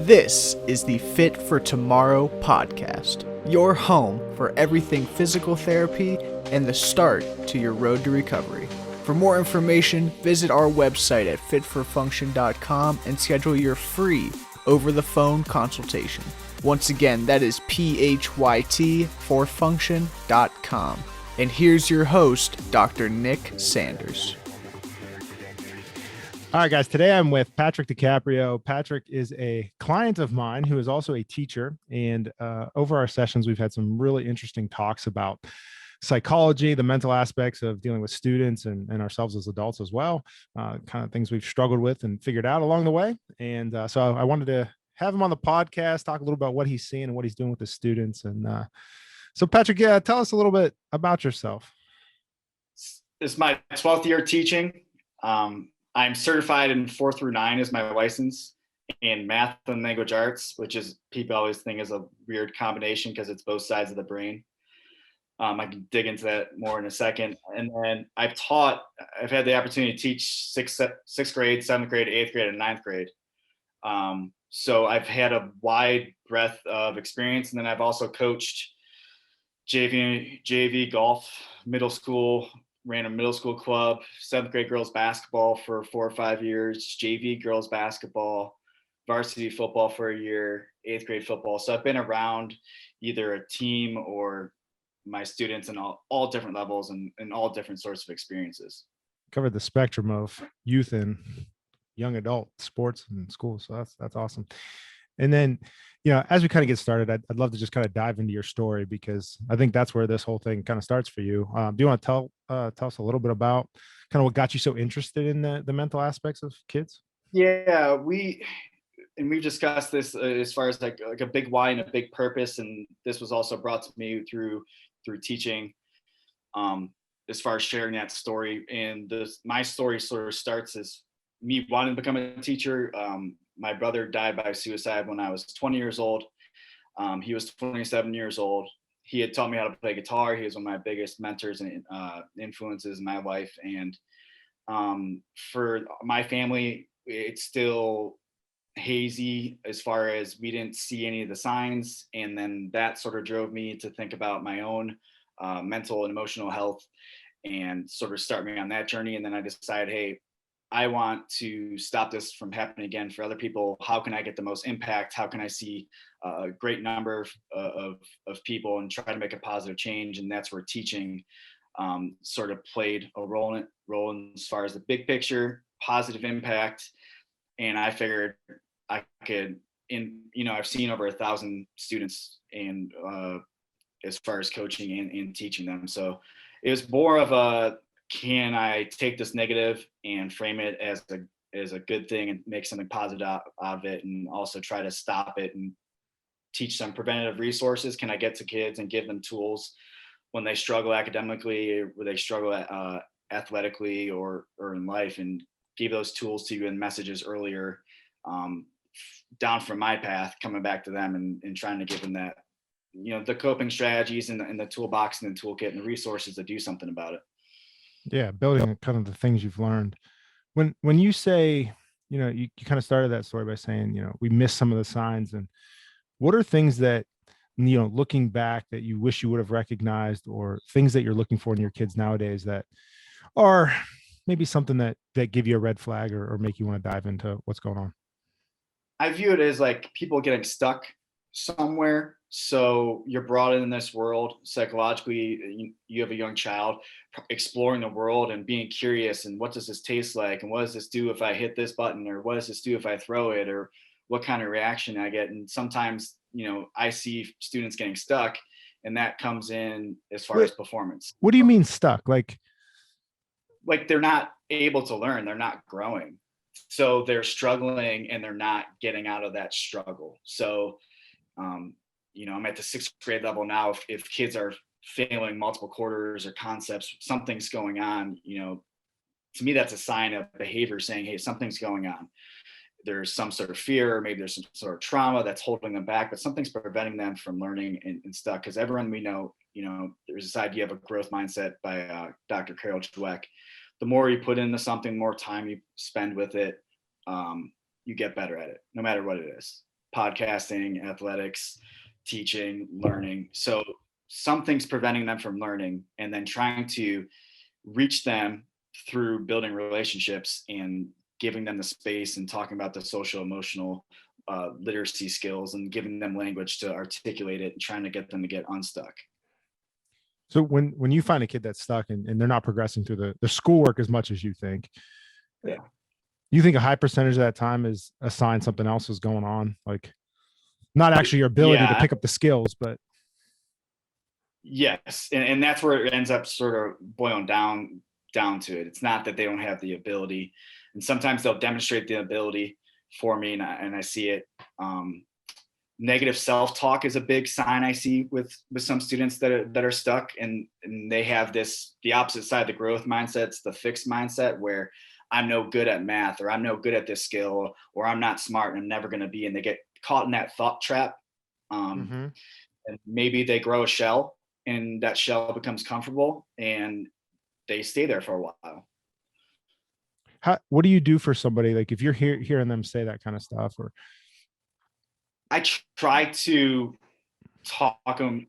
This is the Fit for Tomorrow podcast, your home for everything physical therapy and the start to your road to recovery. For more information, visit our website at fitforfunction.com and schedule your free over-the-phone consultation. Once again, that is PHYT for function.com. And here's your host, Dr. Nick Sanders. All right, guys, today I'm with Patrick DiCaprio. Patrick is a client of mine who is also a teacher. And over our sessions, we've had some really interesting talks about psychology, the mental aspects of dealing with students and ourselves as adults as well, kind of things we've struggled with and figured out along the way. And so I wanted to have him on the podcast, talk a little about what he's seeing and what he's doing with the students. And so Patrick, tell us a little bit about yourself. This is my 12th year teaching. I'm certified in 4 through 9 is my license in math and language arts, which is people always think is a weird combination because it's both sides of the brain. I can dig into that more in a second. And then I've had the opportunity to teach sixth grade, 7th grade, 8th grade, and 9th grade. So I've had a wide breadth of experience. And then I've also coached JV golf, middle school, ran a middle school club, 7th grade girls basketball for 4 or 5 years, JV girls basketball, varsity football for a year, 8th grade football. So I've been around either a team or my students in all different levels and all different sorts of experiences. Covered the spectrum of youth and young adult sports and school. So that's awesome. And then, as we kind of get started, I'd love to just kind of dive into your story because I think that's where this whole thing kind of starts for you. Do you want to tell us a little bit about kind of what got you so interested in the mental aspects of kids? Yeah, we've discussed this as far as like a big why and a big purpose. And this was also brought to me through teaching, as far as sharing that story. And my story sort of starts as me wanting to become a teacher. My brother died by suicide when I was 20 years old. He was 27 years old. He had taught me how to play guitar. He was one of my biggest mentors and influences in my life. And for my family, it's still hazy as far as we didn't see any of the signs. And then that sort of drove me to think about my own mental and emotional health and sort of start me on that journey. And then I decided, hey, I want to stop this from happening again for other people. How can I get the most impact? How can I see a great number of people and try to make a positive change? And that's where teaching sort of played a role in as far as the big picture, positive impact. And I figured I could, I've seen over 1,000 students and as far as coaching and teaching them. So it was more of a, can I take this negative and frame it as a good thing and make something positive out of it, and also try to stop it and teach some preventative resources? Can I get to kids and give them tools when they struggle academically, or they struggle athletically or in life, and give those tools to you and messages earlier, down from my path, coming back to them and trying to give them that, the coping strategies and the toolbox and the toolkit and the resources to do something about it. Yeah, building kind of the things you've learned. When you say, you kind of started that story by saying, we missed some of the signs. And what are things that, looking back, that you wish you would have recognized, or things that you're looking for in your kids nowadays that are maybe something that give you a red flag or make you want to dive into what's going on? I view it as like people getting stuck somewhere. So you're brought in this world psychologically. You have a young child exploring the world and being curious, and what does this taste like, and what does this do if I hit this button, or what does this do if I throw it, or what kind of reaction I get. And sometimes, I see students getting stuck, and that comes in as far as performance. What do you mean stuck? Like they're not able to learn, they're not growing. So they're struggling and they're not getting out of that struggle. So I'm at the 6th grade level now. If kids are failing multiple quarters or concepts, something's going on. To me, that's a sign of behavior saying, hey, something's going on. There's some sort of fear, or maybe there's some sort of trauma that's holding them back, but something's preventing them from learning and stuff. Because everyone we know, there's this idea of a growth mindset by Dr. Carol Dweck. The more you put into something, more time you spend with it, you get better at it, no matter what it is. podcasting, athletics, teaching, learning. So something's preventing them from learning, and then trying to reach them through building relationships and giving them the space and talking about the social emotional literacy skills and giving them language to articulate it and trying to get them to get unstuck. So when you find a kid that's stuck and they're not progressing through the schoolwork as much as you think, Yeah. you think a high percentage of that time is a sign something else is going on? Like not actually your ability to pick up the skills, but. Yes. And that's where it ends up sort of boiling down to it. It's not that they don't have the ability, and sometimes they'll demonstrate the ability for me, and I see it. Negative self-talk is a big sign I see with some students that are stuck, and they have the opposite side of the growth mindset. It's the fixed mindset where I'm no good at math, or I'm no good at this skill, or I'm not smart and I'm never going to be, and they get caught in that thought trap. And maybe they grow a shell, and that shell becomes comfortable, and they stay there for a while. What do you do for somebody, like if you're hearing them say that kind of stuff? Or I try to talk them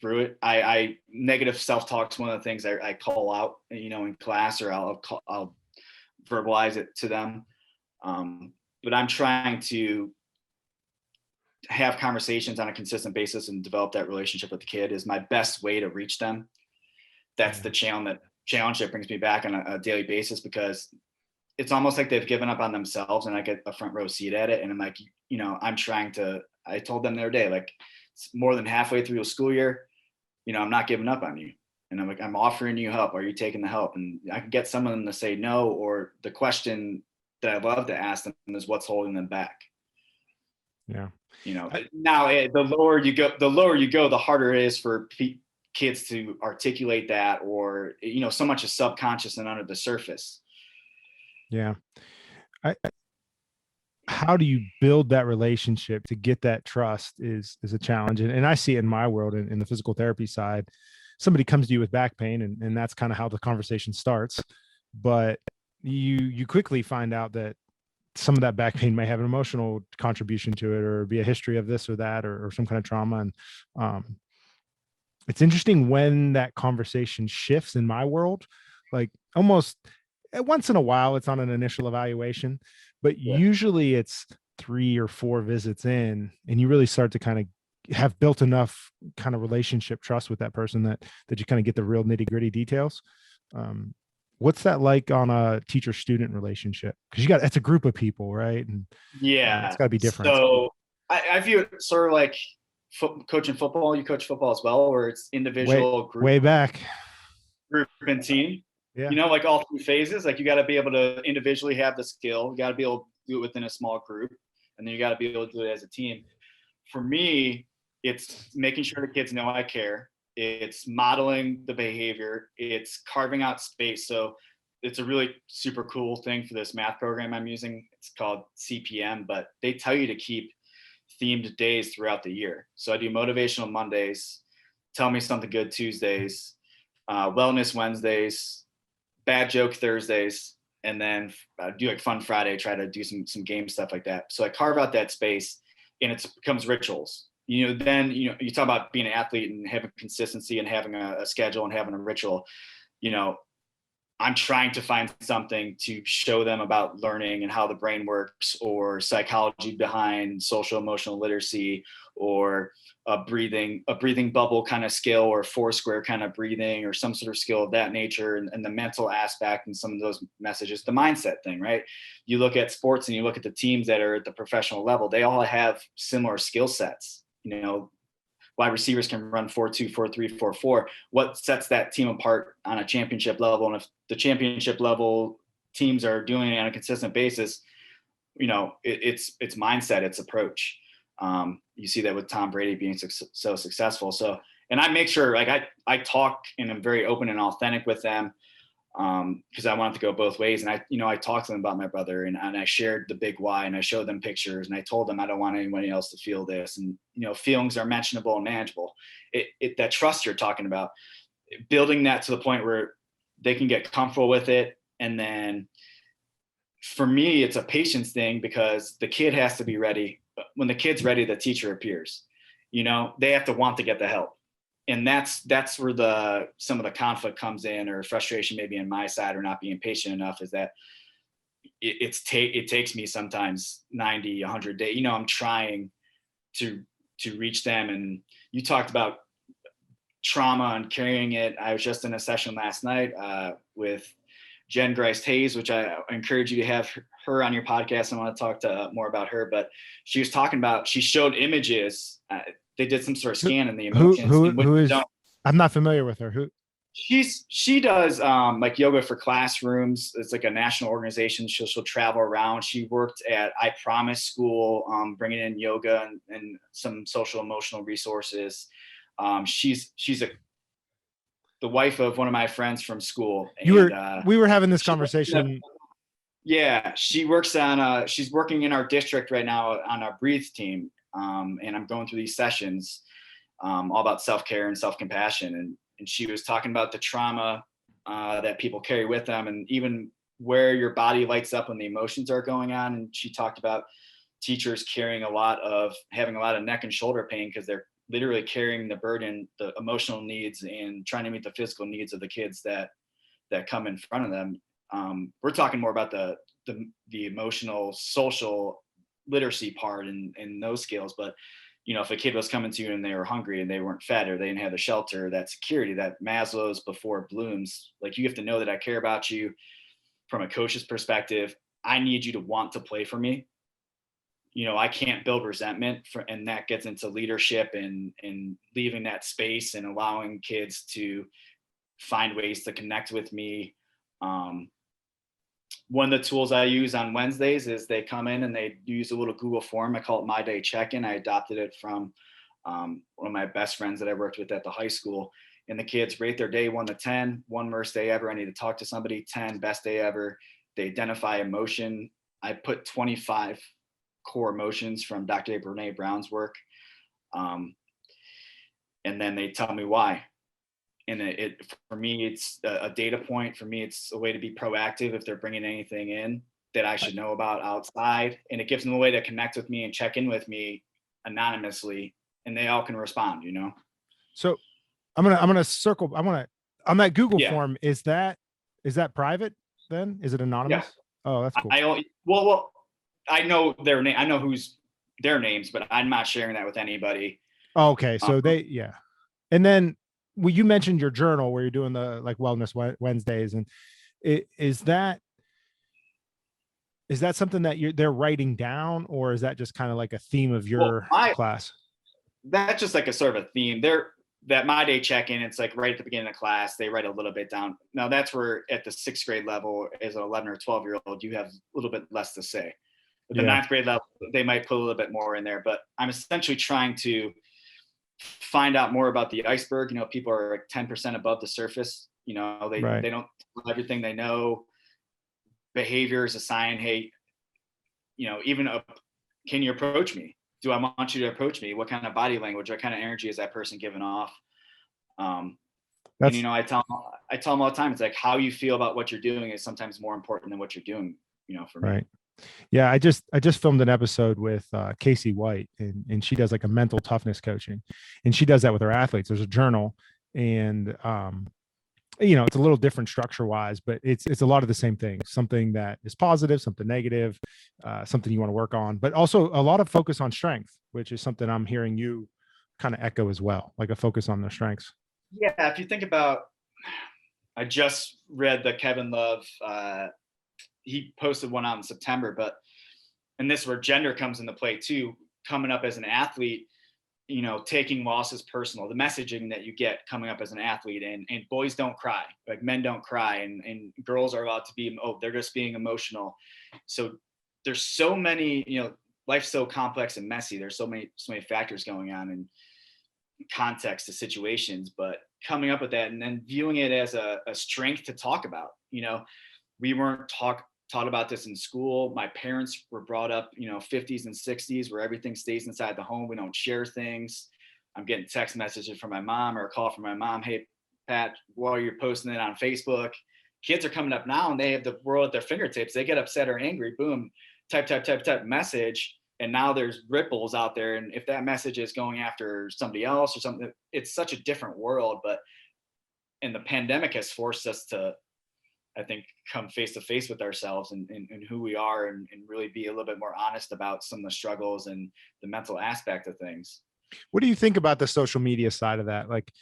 through it. I negative self-talk is one of the things I call out, in class, or I'll verbalize it to them. But I'm trying to have conversations on a consistent basis and develop that relationship with the kid is my best way to reach them. That's the challenge that brings me back on a daily basis, because it's almost like they've given up on themselves, and I get a front row seat at it. And I'm like, I told them the other day, like, it's more than halfway through the school year, I'm not giving up on you. And I'm like, I'm offering you help. Are you taking the help? And I can get some of them to say no, or the question that I love to ask them is, what's holding them back? Yeah. Now the lower you go, the harder it is for kids to articulate that, or, so much is subconscious and under the surface. Yeah. How do you build that relationship to get that trust is a challenge. And I see it in my world, in the physical therapy side. Somebody comes to you with back pain, and that's kind of how the conversation starts. But you quickly find out that some of that back pain may have an emotional contribution to it, or be a history of this or that, or some kind of trauma. And it's interesting when that conversation shifts in my world, like almost once in a while, it's on an initial evaluation, but usually it's 3 or 4 visits in, and you really start to kind of have built enough kind of relationship trust with that person that you kind of get the real nitty-gritty details. What's that like on a teacher-student relationship? Because it's a group of people, right? And it's got to be different. So I view it sort of like coaching football. You coach football as well, where it's individual, way back, group, and team. Yeah. Like all 3 phases. Like, you got to be able to individually have the skill. You got to be able to do it within a small group, and then you got to be able to do it as a team. For me, it's making sure the kids know I care. It's modeling the behavior. It's carving out space. So it's a really super cool thing for this math program I'm using. It's called CPM, but they tell you to keep themed days throughout the year. So I do motivational Mondays, tell me something good Tuesdays, wellness Wednesdays, bad joke Thursdays, and then do like fun Friday, try to do some game stuff like that. So I carve out that space, and it becomes rituals. Then, you talk about being an athlete and having consistency and having a schedule and having a ritual. I'm trying to find something to show them about learning and how the brain works, or psychology behind social emotional literacy, or a breathing bubble kind of skill, or Foursquare kind of breathing, or some sort of skill of that nature, and the mental aspect and some of those messages, the mindset thing, right? You look at sports and you look at the teams that are at the professional level, they all have similar skill sets. Wide receivers can run 4-2, 4-3, 4-4. What sets that team apart on a championship level? And if the championship level teams are doing it on a consistent basis, it's mindset, it's approach. You see that with Tom Brady being so successful. So, and I make sure, like, I talk and I'm very open and authentic with them, because I want it to go both ways. And I talked to them about my brother, and I shared the big why, and I showed them pictures, and I told them I don't want anybody else to feel this. And, feelings are mentionable and manageable. That trust you're talking about, building that to the point where they can get comfortable with it, and then for me, it's a patience thing because the kid has to be ready. When the kid's ready, the teacher appears. They have to want to get the help. And that's where some of the conflict comes in, or frustration maybe on my side, or not being patient enough, is that it takes me sometimes 90, 100 days. I'm trying to reach them. And you talked about trauma and carrying it. I was just in a session last night with Jen Grice Hayes, which I encourage you to have her on your podcast. I want to talk more about her, but she was talking about, she showed images. They did some sort of scan in the emotions. Who is? I'm not familiar with her. Who? She does like yoga for classrooms. It's like a national organization. She'll travel around. She worked at I Promise School, bringing in yoga and some social emotional resources. She's the wife of one of my friends from school. We were having this conversation. Yeah, she's working in our district right now on our Breathe team. And I'm going through these sessions all about self-care and self-compassion. And she was talking about the trauma that people carry with them, and even where your body lights up when the emotions are going on. And she talked about teachers having a lot of neck and shoulder pain because they're literally carrying the burden, the emotional needs, and trying to meet the physical needs of the kids that come in front of them. We're talking more about the emotional, social literacy part and those skills. But if a kid was coming to you and they were hungry and they weren't fed, or they didn't have the shelter, that security, that Maslow's before Bloom's, like, you have to know that I care about you from a coach's perspective. I need you to want to play for me. I can't build resentment and that gets into leadership and leaving that space and allowing kids to find ways to connect with me. One of the tools I use on Wednesdays is they come in and they use a little Google form. I call it My Day Check-in. I adopted it from one of my best friends that I worked with at the high school. And the kids rate their day 1 to 10, 1 worst day ever, I need to talk to somebody, 10 best day ever. They identify emotion. I put 25 core emotions from Dr. Brene Brown's work. And then they tell me why. And for me, it's a data point. For me, it's a way to be proactive if they're bringing anything in that I should know about outside. And it gives them a way to connect with me and check in with me anonymously, and they all can respond, So I'm gonna circle. On that Google Yeah. form. Is that private then? Is it anonymous? Yeah. Oh, that's cool. Well, I know their name. I know who's their names, but I'm not sharing that with anybody. Oh, okay. So yeah. And then, well, you mentioned your journal where you're doing the like Wellness Wednesdays, and is that something that they're writing down, or is that just kind of like a theme of your class? That's just like a sort of a theme. That My Day Check-in, it's like right at the beginning of class, they write a little bit down. Now that's where at the 6th grade level, as an 11 or 12-year-old, you have a little bit less to say. At the 9th grade level, they might put a little bit more in there, but I'm essentially trying to find out more about the iceberg. People are like 10% above the surface. They don't know everything they know. Behavior is a sign. Hey, can you approach me? Do I want you to approach me? What kind of body language, what kind of energy is that person giving off? And, I tell them all the time, it's like, how you feel about what you're doing is sometimes more important than what you're doing, for me. Right. Yeah. I just filmed an episode with Casey White, and she does like a mental toughness coaching, and she does that with her athletes. There's a journal, and it's a little different structure wise, but it's a lot of the same things, something that is positive, something negative, something you want to work on, but also a lot of focus on strength, which is something I'm hearing you kind of echo as well, like a focus on their strengths. Yeah. If you think about, I just read the Kevin Love, he posted one out in September, and this is where gender comes into play too, coming up as an athlete, taking losses personal, the messaging that you get coming up as an athlete, and boys don't cry, like men don't cry, and girls are allowed to be, they're just being emotional. So there's so many, life's so complex and messy. There's so many factors going on and context to situations, but coming up with that and then viewing it as a strength to talk about. We weren't taught about this in school. My parents were brought up, 50s and 60s, where everything stays inside the home. We don't share things. I'm getting text messages from my mom or a call from my mom. Hey, Pat, while you're posting it on Facebook, kids are coming up now and they have the world at their fingertips. They get upset or angry, boom, type message. And now there's ripples out there. And if that message is going after somebody else or something, it's such a different world. And the pandemic has forced us to, I think, come face to face with ourselves and who we are, and really be a little bit more honest about some of the struggles and the mental aspect of things. What do you think about the social media side of that? Like,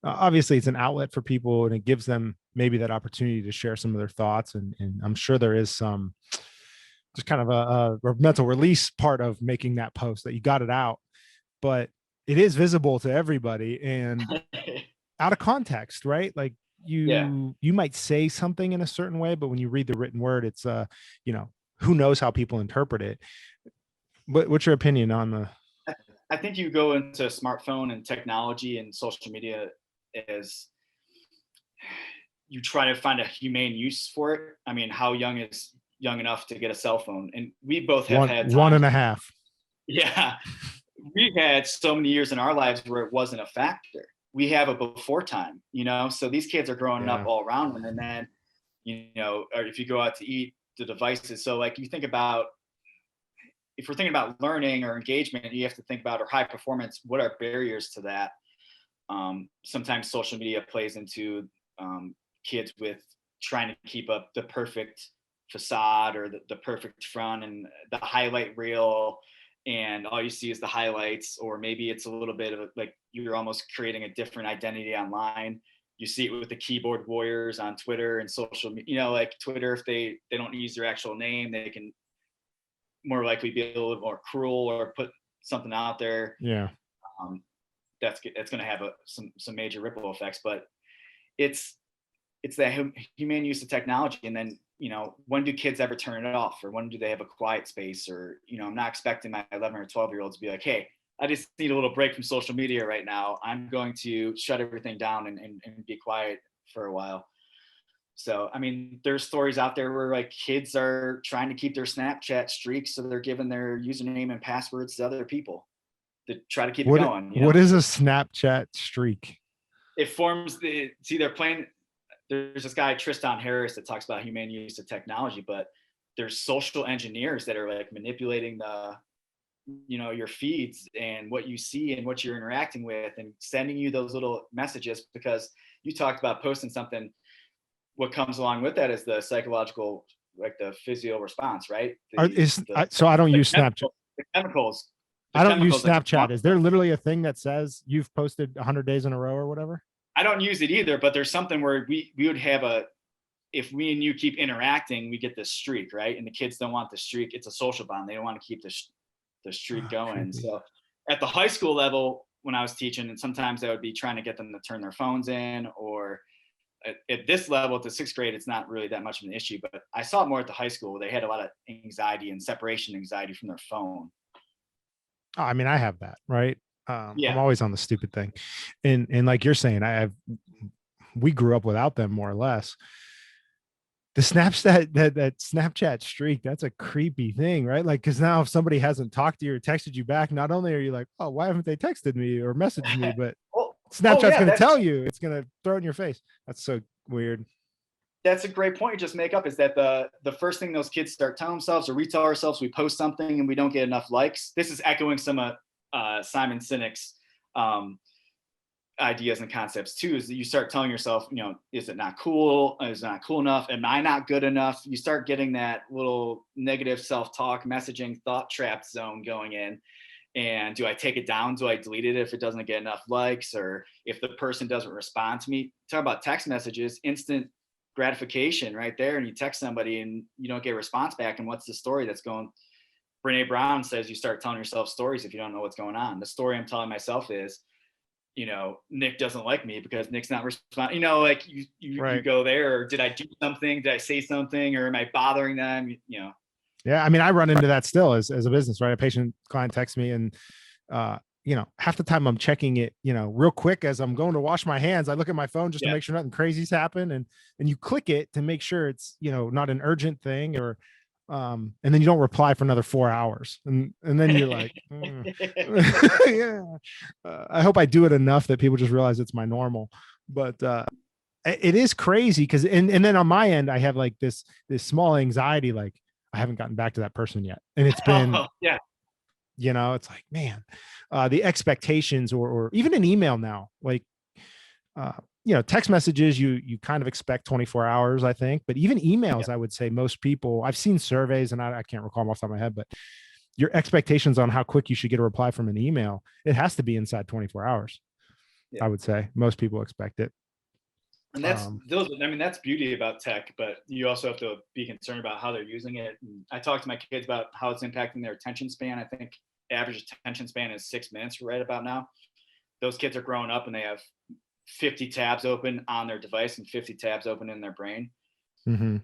obviously it's an outlet for people and it gives them maybe that opportunity to share some of their thoughts. And I'm sure there is some just kind of a mental release part of making that post, that you got it out, but it is visible to everybody and out of context, right? Like you might say something in a certain way, but when you read the written word, it's who knows how people interpret it. What's your opinion on the? I think you go into smartphone and technology and social media as you try to find a humane use for it. I mean, how young is young enough to get a cell phone? And we both have had 1.5. Yeah. We've had so many years in our lives where it wasn't a factor. We have a before time, so these kids are growing up all around them. And then, or if you go out to eat, the devices. So like you think about, if we're thinking about learning or engagement, you have to think about, or high performance, what are barriers to that? Sometimes social media plays into kids with trying to keep up the perfect facade or the perfect front and the highlight reel, and all you see is the highlights. Or maybe it's a little bit of like you're almost creating a different identity online. You see it with the keyboard warriors on Twitter and social media, like Twitter, if they don't use their actual name, they can more likely be a little more cruel or put something out there. That's going to have some major ripple effects. But it's that humane use of technology. And then, when do kids ever turn it off, or when do they have a quiet space? Or, I'm not expecting my 11 or 12-year-olds to be like, hey, I just need a little break from social media right now. I'm going to shut everything down and be quiet for a while. So, I mean, there's stories out there where like kids are trying to keep their Snapchat streaks, so they're giving their username and passwords to other people to try to keep it going. What is a Snapchat streak? It forms they're playing. There's this guy, Tristan Harris, that talks about humane use of technology, but there's social engineers that are like manipulating your feeds and what you see and what you're interacting with, and sending you those little messages because you talked about posting something. What comes along with that is the psychological, like the physio response, right? So I don't use Snapchat. The chemicals. I don't use Snapchat. Is there literally a thing that says you've posted 100 days in a row or whatever? I don't use it either, but there's something where we would have if we and you keep interacting, we get this streak, right? And the kids don't want the streak. It's a social bond. They don't want to keep the streak going. So at the high school level, when I was teaching, and sometimes I would be trying to get them to turn their phones in, or at this level, at the 6th grade, it's not really that much of an issue, but I saw it more at the high school. They had a lot of anxiety and separation anxiety from their phone. Oh, I mean, I have that, right? I'm always on the stupid thing. And like you're saying, we grew up without them more or less. The Snapchat, that Snapchat streak, that's a creepy thing, right? Like, because now if somebody hasn't talked to you or texted you back, not only are you like, oh, why haven't they texted me or messaged me, but Snapchat's going to tell you, it's going to throw it in your face. That's so weird. That's a great point you just make up, is that the first thing those kids start telling themselves, or we tell ourselves, we post something and we don't get enough likes. This is echoing some of Simon Sinek's ideas and concepts too, is that you start telling yourself, is it not cool? Is it not cool enough? Am I not good enough? You start getting that little negative self-talk messaging thought trap zone going in. And do I take it down? Do I delete it if it doesn't get enough likes? Or if the person doesn't respond to me? Talk about text messages, instant gratification right there. And you text somebody and you don't get a response back. And what's the story that's going? Brene Brown says you start telling yourself stories if you don't know what's going on. The story I'm telling myself is, Nick doesn't like me because Nick's not responding. Like you go there, or did I do something? Did I say something? Or am I bothering them? Yeah. I mean, I run into that still as a business, right? A patient client texts me and, half the time I'm checking it, real quick as I'm going to wash my hands. I look at my phone just to make sure nothing crazy's happened. And you click it to make sure it's, not an urgent thing, or, and then you don't reply for another 4 hours. And then you're like, I hope I do it enough that people just realize it's my normal. But, It is crazy because, and then on my end, I have like this small anxiety, like I haven't gotten back to that person yet. And it's been, Yeah. it's like, man, the expectations or even an email now, like, uh, text messages, you kind of expect 24 hours, I think, but even emails, Yeah. I would say most people, I've seen surveys and I can't recall them off the top of my head, but your expectations on how quick you should get a reply from an email, it has to be inside 24 hours. Yeah. I would say most people expect it. And that's beauty about tech, but you also have to be concerned about how they're using it. And I talk to my kids about how it's impacting their attention span. I think average attention span is 6 minutes right about now. Those kids are growing up and they have 50 tabs open on their device and 50 tabs open in their brain, Mm-hmm.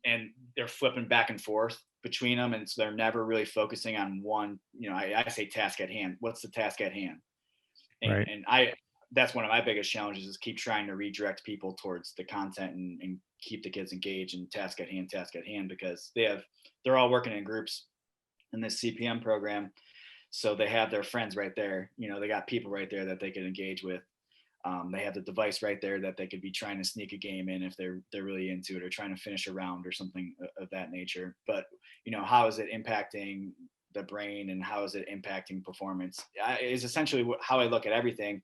and they're flipping back and forth between them. And so they're never really focusing on one, I say task at hand. What's the task at hand? Right. And that's one of my biggest challenges is keep trying to redirect people towards the content and keep the kids engaged and task at hand, because they're all working in groups in this CPM program. So they have their friends right there. They got people right there that they can engage with. They have the device right there that they could be trying to sneak a game in if they're really into it or trying to finish a round or something of that nature. But how is it impacting the brain and how is it impacting performance? Is essentially how I look at everything: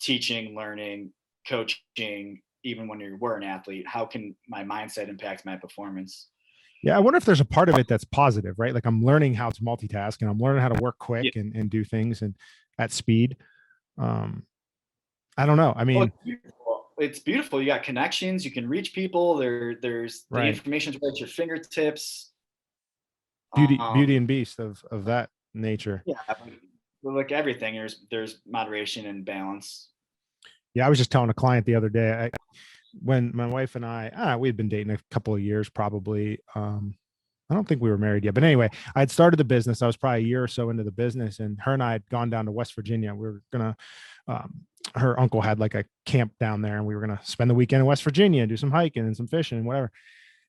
teaching, learning, coaching. Even when you were an athlete, how can my mindset impact my performance? Yeah, I wonder if there's a part of it that's positive, right? Like I'm learning how to multitask and I'm learning how to work quick Yeah. and do things and at speed. I don't know. I mean, it's beautiful. You got connections. You can reach people. There's the right. information's right at your fingertips. Beauty and beast of that nature. Yeah, like everything, there's moderation and balance. Yeah, I was just telling a client the other day, when my wife and we had been dating a couple of years, probably. I don't think we were married yet, but anyway, I had started the business. I was probably a year or so into the business, and her and I had gone down to West Virginia. We were gonna, her uncle had like a camp down there, and we were gonna spend the weekend in West Virginia and do some hiking and some fishing and whatever.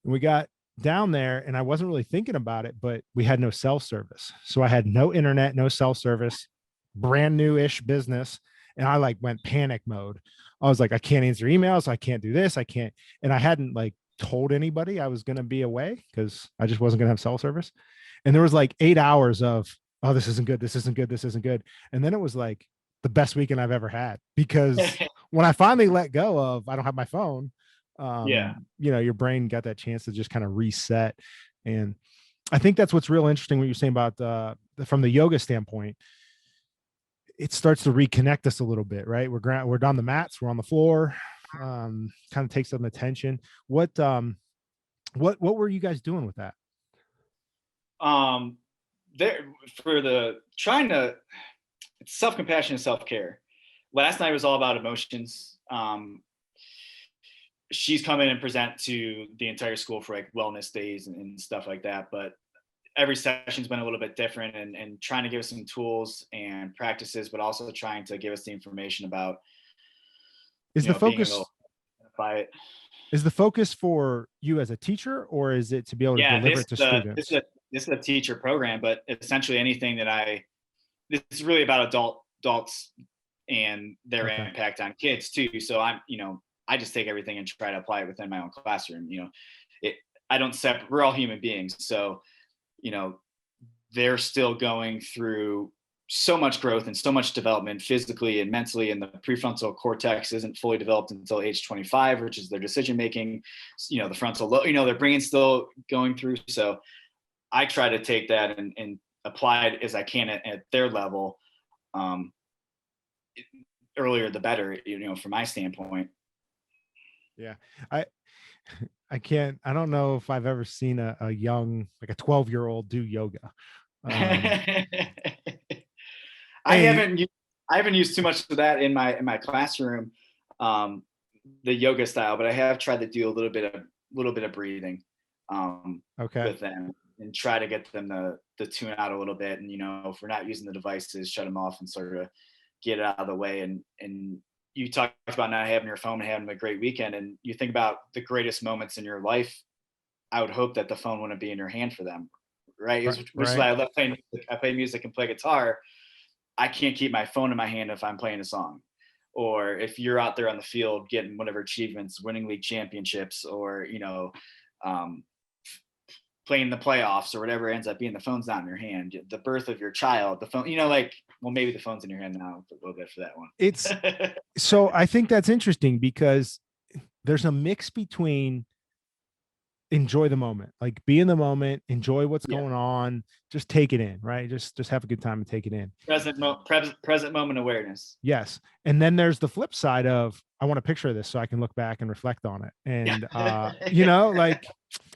And we got down there, and I wasn't really thinking about it, but we had no cell service, so I had no internet, no cell service, brand new-ish business, and I like went panic mode. I was like, I can't answer emails, I can't do this, I can't, and I hadn't like told anybody I was going to be away because I just wasn't going to have cell service. And there was like 8 hours of, oh, this isn't good. This isn't good. This isn't good. And then it was like the best weekend I've ever had, because when I finally let go of, I don't have my phone. Your brain got that chance to just kind of reset. And I think that's what's real interesting. What you're saying about from the yoga standpoint, it starts to reconnect us a little bit, right? We're on the mats, we're on the floor. Kind of takes some attention. What were you guys doing with that? There for the trying to it's self-compassion and self-care. Last night was all about emotions. She's come in and present to the entire school for like wellness days and stuff like that, but every session's been a little bit different, and trying to give us some tools and practices, but also trying to give us the information about is the focus by it. Is the focus for you as a teacher, or is it to be able to deliver it to students? This is a teacher program, but essentially anything this is really about adults and their impact on kids too. So I just take everything and try to apply it within my own classroom. We're all human beings. So, they're still going through so much growth and so much development physically and mentally, and the prefrontal cortex isn't fully developed until age 25, which is their decision making. The frontal lobe, their brain's still going through. So I try to take that and apply it as I can at their level. Earlier the better, from my standpoint. Yeah, I don't know if I've ever seen a young, like a 12-year-old do yoga. I haven't used too much of that in my classroom, the yoga style, but I have tried to do a little bit of breathing with them and try to get them to tune out a little bit. And if we're not using the devices, shut them off and sort of get it out of the way. And you talked about not having your phone and having a great weekend, and you think about the greatest moments in your life. I would hope that the phone wouldn't be in your hand for them, right? Which is why I love playing music. I play music and play guitar. I can't keep my phone in my hand if I'm playing a song, or if you're out there on the field getting whatever achievements, winning league championships, or, um, playing the playoffs or whatever it ends up being, the phone's not in your hand. The birth of your child, the phone, like, well, maybe the phone's in your hand now a little bit for that one. It's so I think that's interesting because there's a mix between enjoy the moment, like be in the moment, enjoy what's going on, just take it in, right? Just have a good time and take it in. Present moment awareness. Yes. And then there's the flip side of, I want a picture of this so I can look back and reflect on it. And, like,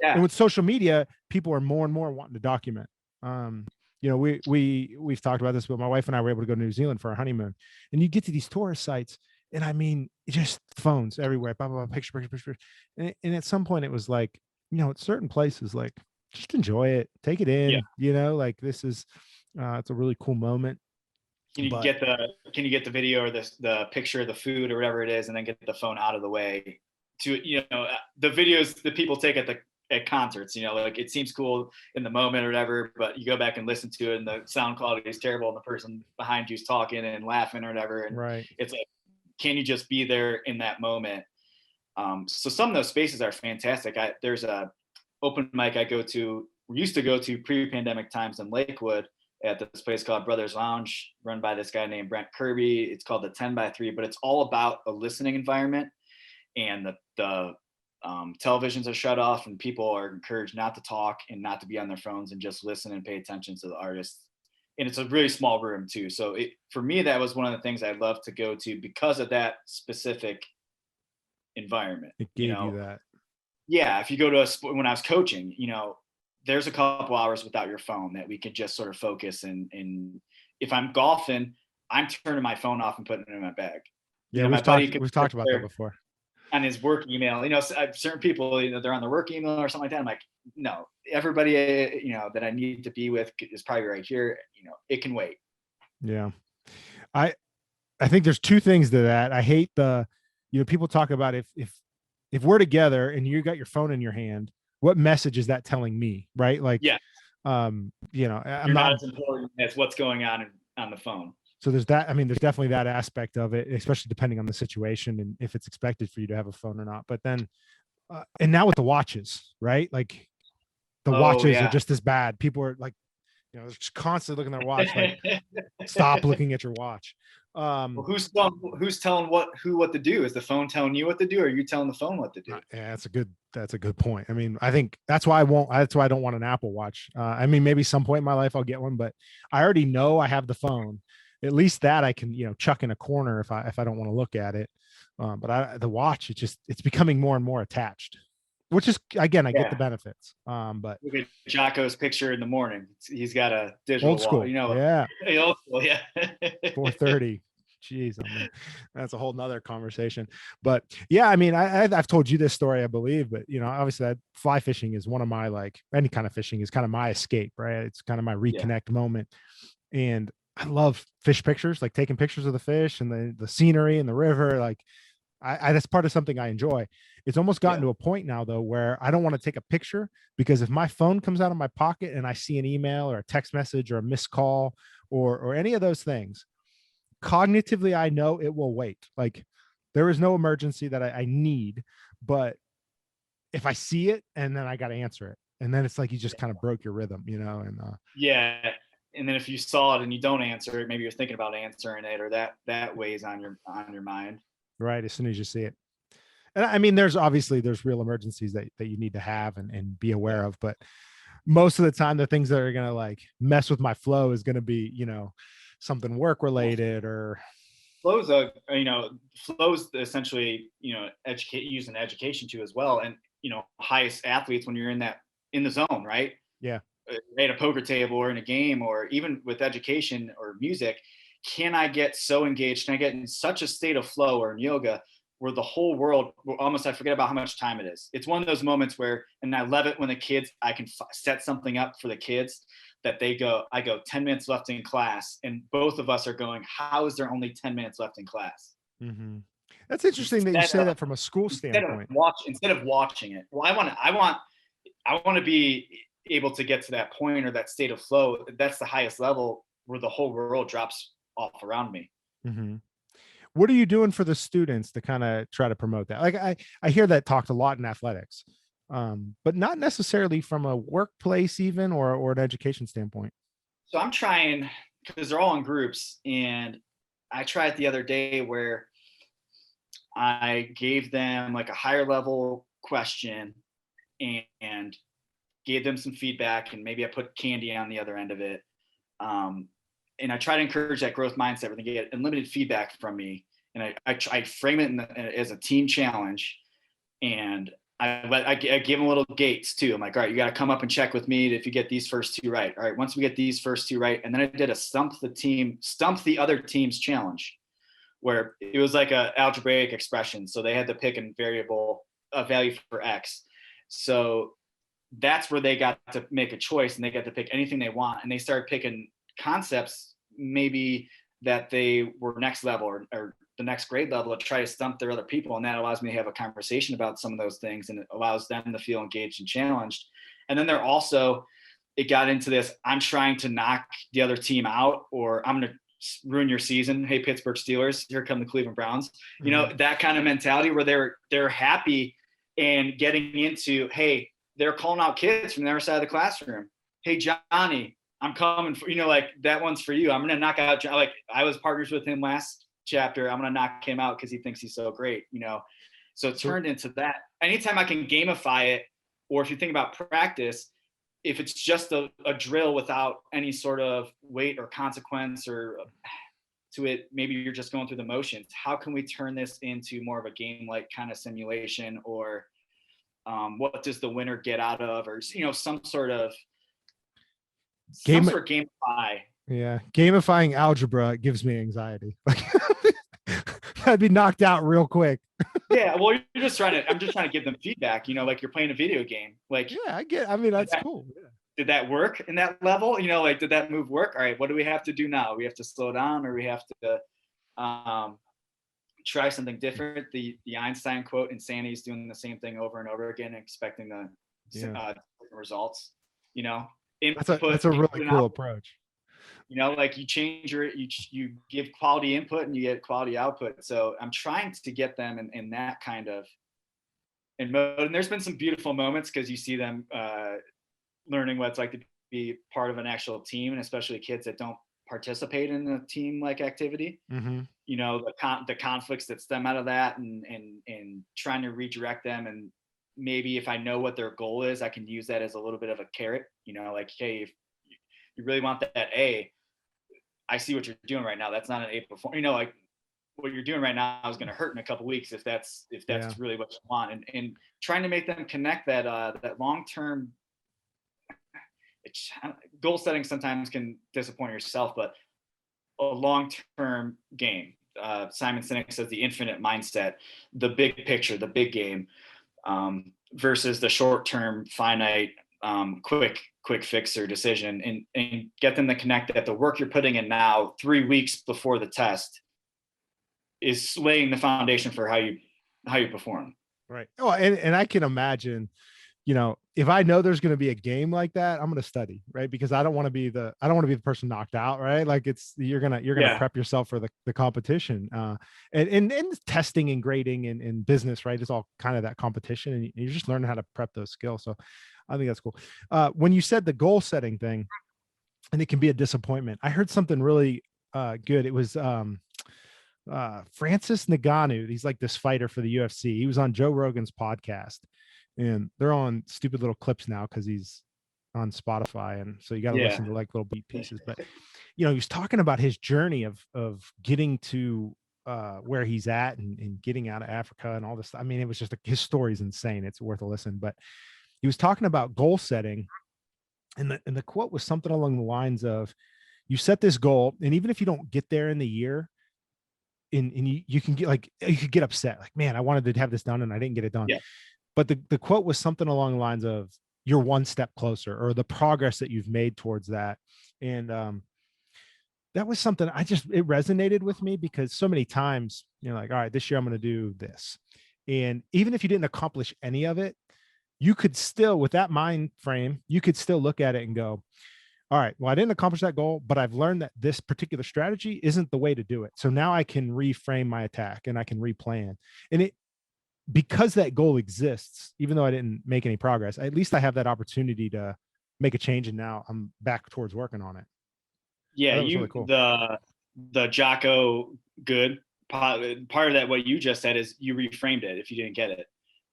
and with social media, people are more and more wanting to document. We've talked about this, but my wife and I were able to go to New Zealand for our honeymoon, and you get to these tourist sites, and I mean, just phones everywhere, blah, blah, blah, picture. And at some point it was like, at certain places, like, just enjoy it, take it in, like, this is, it's a really cool moment. Can you get the video or the picture of the food or whatever it is, and then get the phone out of the way to, the videos that people take at concerts, like, it seems cool in the moment or whatever, but you go back and listen to it and the sound quality is terrible and the person behind you is talking and laughing or whatever. And right. It's like, can you just be there in that moment? So some of those spaces are fantastic. There's a open mic used to go to pre-pandemic times in Lakewood at this place called Brothers Lounge, run by this guy named Brent Kirby. It's called the 10x3, but it's all about a listening environment, and the televisions are shut off and people are encouraged not to talk and not to be on their phones and just listen and pay attention to the artist. And it's a really small room too. So for me, that was one of the things I'd love to go to because of that specific environment. It gave you that. Yeah. If you go to when I was coaching, there's a couple hours without your phone that we could just sort of focus. And if I'm golfing, I'm turning my phone off and putting it in my bag. Yeah. We've talked about that before. On his work email, certain people, they're on their work email or something like that. I'm like, no, everybody, that I need to be with is probably right here. It can wait. Yeah. I think there's two things to that. I hate people talk about if we're together and you got your phone in your hand, what message is that telling me? Right. Like, I'm not as important as what's going on the phone. So there's that. I mean, there's definitely that aspect of it, especially depending on the situation and if it's expected for you to have a phone or not. But then, and now with the watches, right? Like the watches are just as bad. People are like, they're just constantly looking at their watch. Like, stop looking at your watch. Well, who's telling who what to do? Is the phone telling you what to do, or are you telling the phone what to do? Yeah, that's a good point. I mean, I think that's why I don't want an Apple Watch. I mean, maybe some point in my life I'll get one, but I already know I have the phone. At least that I can, chuck in a corner if I don't want to look at it. But the watch, it's becoming more and more attached, which is, again, I get the benefits. But look at Jocko's picture in the morning. He's got a digital old school, old school, 4:30. Jeez, that's a whole nother conversation. But yeah, I mean, I've told you this story, I believe, but obviously that fly fishing is one of my, like, any kind of fishing is kind of my escape, right? It's kind of my reconnect moment. And I love fish pictures, like taking pictures of the fish and the scenery and the river. Like that's part of something I enjoy. It's almost gotten to a point now though, where I don't want to take a picture, because if my phone comes out of my pocket and I see an email or a text message or a missed call or any of those things, cognitively, I know it will wait. Like, there is no emergency that I need, but if I see it and then I got to answer it, and then it's like, you just kind of broke your rhythm, and and then if you saw it and you don't answer it, maybe you're thinking about answering it, or that weighs on your mind. Right. As soon as you see it. And I mean, there's real emergencies that you need to have and be aware of, but most of the time, the things that are going to like mess with my flow is going to be, something work related or flows essentially, used in education too as well. And, highest athletes, when you're in the zone, right? Yeah. At a poker table or in a game, or even with education or music, can I get so engaged? Can I get in such a state of flow, or in yoga, where the whole world, I forget about how much time it is. It's one of those moments where, and I love it when I can set something up for the kids that I go 10 minutes left in class, and both of us are going, how is there only 10 minutes left in class? Mm-hmm. That's interesting that you say that from a school standpoint. Instead of watching it. Well, I want to be able to get to that point or that state of flow. That's the highest level where the whole world drops off around me. Mm-hmm. What are you doing for the students to kind of try to promote that? Like I hear that talked a lot in athletics, but not necessarily from a workplace even or an education standpoint. So I'm trying, because they're all in groups, and I tried the other day where I gave them like a higher level question and gave them some feedback, and maybe I put candy on the other end of it. And I try to encourage that growth mindset where they get unlimited feedback from me. And I frame it as a team challenge. And I give them little gates too. I'm like, all right, you got to come up and check with me if you get these first two right. All right, once we get these first two right. And then I did a stump the other team's challenge, where it was like a algebraic expression. So they had to pick a value for X. So that's where they got to make a choice, and they got to pick anything they want. And they started picking concepts maybe that they were next level or the next grade level to try to stump their other people. And that allows me to have a conversation about some of those things, and it allows them to feel engaged and challenged. And then it got into this, I'm trying to knock the other team out, or I'm going to ruin your season. Hey, Pittsburgh Steelers, here come the Cleveland Browns. Mm-hmm. You know, that kind of mentality where they're happy and getting into, hey, they're calling out kids from the other side of the classroom. Hey, Johnny, I'm coming for, like, that one's for you. I'm going to knock out, like, I was partners with him last chapter. I'm going to knock him out because he thinks he's so great, So it turned into that. Anytime I can gamify it, or if you think about practice, if it's just a drill without any sort of weight or consequence or to it, maybe you're just going through the motions. How can we turn this into more of a game-like kind of simulation, or what does the winner get out of, or some sort of gamify. Yeah, gamifying algebra gives me anxiety. I'd be knocked out real quick. Yeah, well, I'm just trying to give them feedback. Like you're playing a video game. Like, yeah, I mean, that's cool. Yeah. Did that work in that level? Like, did that move work? All right, what do we have to do now? We have to slow down, or we have to try something different. The Einstein quote, insanity is doing the same thing over and over again, expecting the different results. That's a really cool approach. Like you change you give quality input and you get quality output. So I'm trying to get them in that kind of in mode. And there's been some beautiful moments because you see them learning what it's like to be part of an actual team, and especially kids that don't participate in a team like activity. Mm-hmm. The conflicts that stem out of that, and trying to redirect them. And maybe if I know what their goal is, I can use that as a little bit of a carrot, like, hey, if you really want that A, I see what you're doing right now. That's not an A performance. Like what you're doing right now is going to hurt in a couple of weeks if that's really what you want. And trying to make them connect that long-term goal setting sometimes can disappoint yourself, but a long-term game. Simon Sinek says the infinite mindset, the big picture, the big game, versus the short-term finite, quick fix or decision, and get them to connect that the work you're putting in now 3 weeks before the test is laying the foundation for how you perform. Right. Oh, and I can imagine, if I know there's going to be a game like that, I'm going to study, right? Because I don't want to be the person knocked out, right? Like you're going to prep yourself for the competition, and testing and grading and business, right? It's all kind of that competition, and you're just learning how to prep those skills. So I think that's cool. When you said the goal setting thing, and it can be a disappointment, I heard something really good. It was Francis Ngannou. He's like this fighter for the UFC. He was on Joe Rogan's podcast, and they're on stupid little clips now because he's on Spotify, and so you got to listen to like little beat pieces. But he was talking about his journey of getting to where he's at and getting out of Africa and all this. I mean, it was just his story is insane. It's worth a listen. But he was talking about goal setting, and the quote was something along the lines of, you set this goal, and even if you don't get there in the year, and you can get you could get upset, like, man, I wanted to have this done and I didn't get it done. Yeah. But the quote was something along the lines of, you're one step closer, or the progress that you've made towards that. And that was something it resonated with me, because so many times, like, all right, this year I'm going to do this. And even if you didn't accomplish any of it, you could still, with that mind frame, you could still look at it and go, all right, well, I didn't accomplish that goal, but I've learned that this particular strategy isn't the way to do it. So now I can reframe my attack and I can replan. And because that goal exists, even though I didn't make any progress, at least I have that opportunity to make a change. And now I'm back towards working on it. Yeah, That was really cool. the Jocko good part of that, what you just said, is you reframed it if you didn't get it.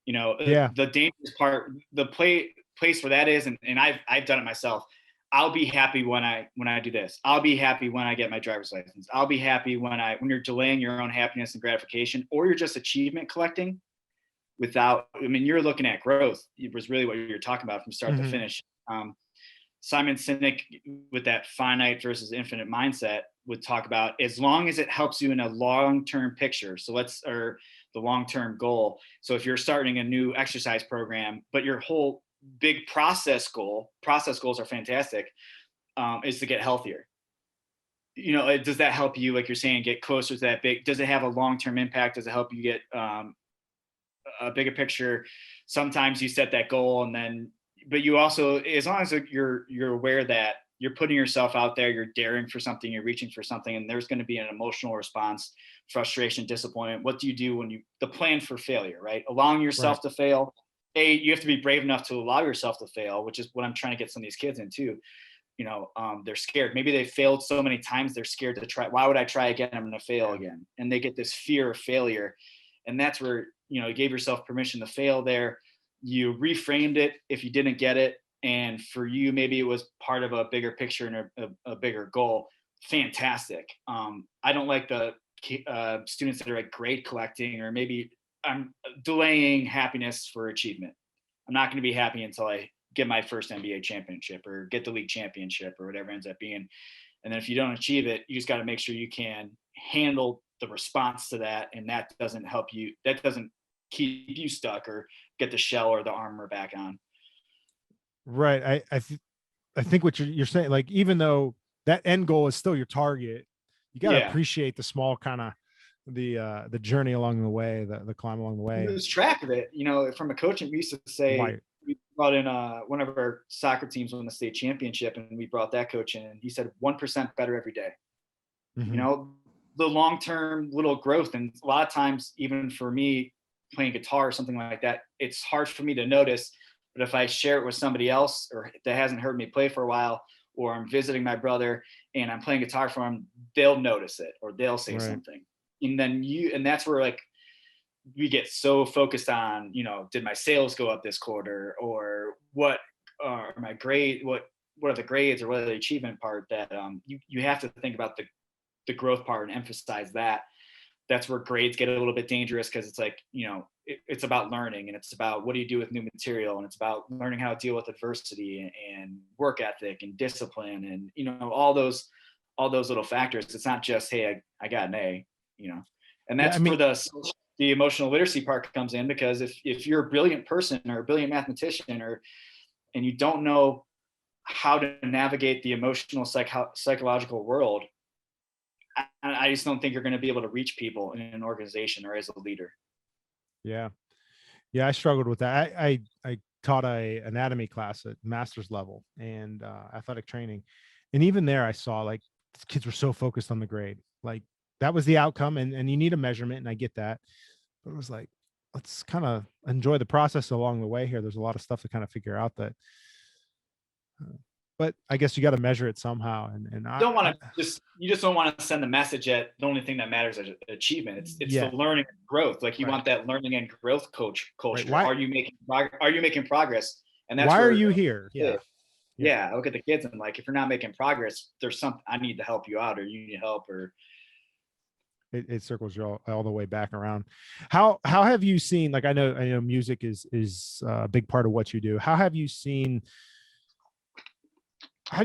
Yeah. The dangerous part, the place where that is, and I've done it myself. I'll be happy when I do this. I'll be happy when I get my driver's license. I'll be happy when you're delaying your own happiness and gratification, or you're just achievement collecting without, I mean, you're looking at growth. It was really what you're talking about from start to finish. Simon Sinek, with that finite versus infinite mindset, would talk about, as long as it helps you in a long-term picture. Or the long-term goal. So if you're starting a new exercise program, but your whole big process goals are fantastic, is to get healthier. Does that help you, like you're saying, get closer to that big? Does it have a long-term impact? Does it help you get a bigger picture? Sometimes you set that goal, but you also, as long as you're aware that you're putting yourself out there, you're daring for something, you're reaching for something, and there's going to be an emotional response, frustration, disappointment. What do you do the plan for failure, right? Allowing yourself to fail. You have to be brave enough to allow yourself to fail, which is what I'm trying to get some of these kids into. They're scared. Maybe they failed so many times, they're scared to try. Why would I try again? I'm going to fail again. And they get this fear of failure. And that's where, you gave yourself permission to fail there. You reframed it if you didn't get it. And for you, maybe it was part of a bigger picture and a bigger goal. Fantastic. I don't like the students that are like grade collecting, or maybe I'm delaying happiness for achievement. I'm not going to be happy until I get my first NBA championship or get the league championship or whatever it ends up being. And then if you don't achieve it, you just got to make sure you can handle the response to that. And that doesn't help you. That doesn't keep you stuck or get the shell or the armor back on. Right. I think what you're saying, like, even though that end goal is still your target, you got to appreciate the small kind of the journey along the way, the climb along the way. Lose track of it. From a coaching, we used to say, we brought in one of our soccer teams won the state championship, and we brought that coach in, and he said 1% better every day. The long-term little growth. And a lot of times, even for me playing guitar or something like that, it's hard for me to notice. But if I share it with somebody else, or that hasn't heard me play for a while, or I'm visiting my brother and I'm playing guitar for him, they'll notice it, or they'll say something. And that's where, like, we get so focused on, did my sales go up this quarter, or what are my grade, what are the grades, or what are the achievement part, that you have to think about the growth part and emphasize that. That's where grades get a little bit dangerous, because it's like, it's about learning, and it's about what do you do with new material, and it's about learning how to deal with adversity and work ethic and discipline, and all those little factors. It's not just, hey, I got an A, and that's where the emotional literacy part comes in, because if you're a brilliant person or a brilliant mathematician, and you don't know how to navigate the emotional psychological world, I just don't think you're going to be able to reach people in an organization or as a leader. Yeah. I struggled with that. I taught a anatomy class at master's level and athletic training. And even there, I saw, like, kids were so focused on the grade. Like, that was the outcome, and you need a measurement, and I get that. But it was like, let's kind of enjoy the process along the way here. There's a lot of stuff to kind of figure out that, but I guess you got to measure it somehow. And you just don't want to send the message that the only thing that matters is achievement. It's the learning and growth. Like, you want that learning and growth culture. Right. Are you making progress? And that's why are you here? Yeah. Look at the kids, and, like, if you're not making progress, there's something I need to help you out, or you need help, or it circles you all the way back around. How have you seen, like, I know music is a big part of what you do. How do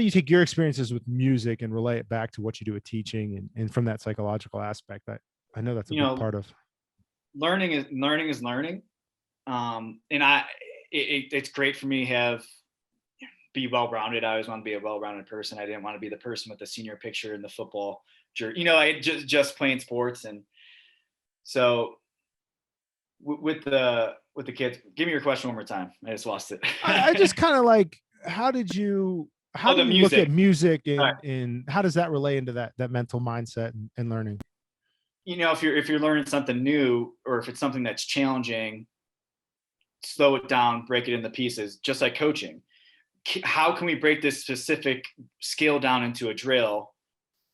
you take your experiences with music and relay it back to what you do with teaching, and from that psychological aspect? That I know that's a big part of learning is learning. And it's great for me to be well-rounded. I always want to be a well-rounded person. I didn't want to be the person with the senior picture in the football jersey. I just playing sports. And so with the kids, give me your question one more time. I just lost it. I just kind of like, how did you how do the you music. look at music Right. and how does that relay into that mental mindset and learning? If you're learning something new, or if it's something that's challenging, slow it down, break it into pieces, just like coaching. How can we break this specific skill down into a drill?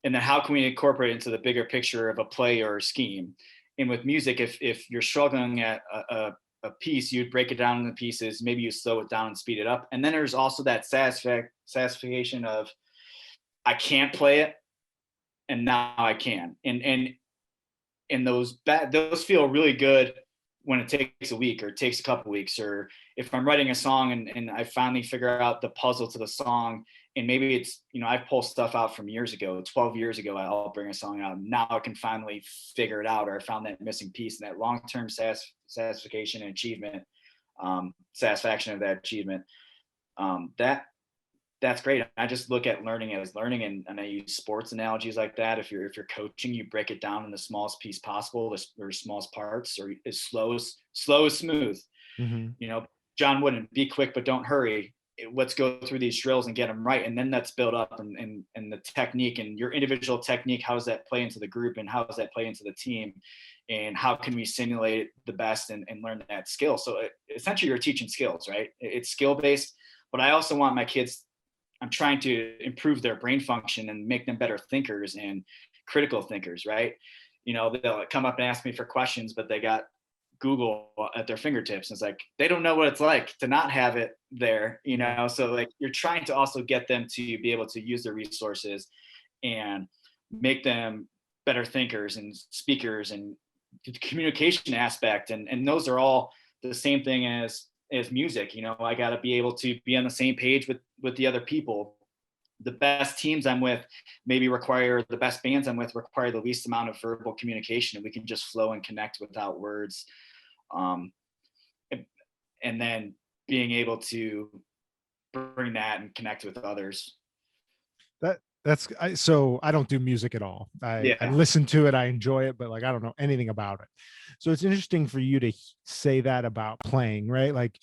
And then how can we incorporate it into the bigger picture of a play or a scheme? And with music, if you're struggling at a piece, you'd break it down into pieces. Maybe you slow it down and speed it up. And then there's also that satisfaction of, I can't play it, and now I can. And those feel really good when it takes a week or it takes a couple weeks, or if I'm writing a song and I finally figure out the puzzle to the song, and maybe it's, I've pulled stuff out from years ago, 12 years ago, I'll bring a song out. And now I can finally figure it out, or I found that missing piece, and that long-term satisfaction and achievement, satisfaction of that achievement. That's great. I just look at learning as learning, and I use sports analogies like that. If you're coaching, you break it down in the smallest piece possible, or smallest parts, or as slow as smooth. Mm-hmm. John Wooden, be quick but don't hurry. Let's go through these drills and get them right, and then let's build up and the technique and your individual technique. How does that play into the group, and how does that play into the team, and how can we simulate the best and learn that skill? So essentially, you're teaching skills, right? It's skill based, but I also want my kids. I'm trying to improve their brain function and make them better thinkers and critical thinkers, right? They'll come up and ask me for questions, but they got Google at their fingertips. And it's like, they don't know what it's like to not have it there, So like, you're trying to also get them to be able to use their resources and make them better thinkers and speakers, and the communication aspect. And those are all the same thing as music. I got to be able to be on the same page with the other people. The best teams I'm with the best bands I'm with require the least amount of verbal communication, and we can just flow and connect without words. And then being able to bring that and connect with others. So I don't do music at all. I listen to it, I enjoy it, but like, I don't know anything about it. So it's interesting for you to say that about playing, right? Like,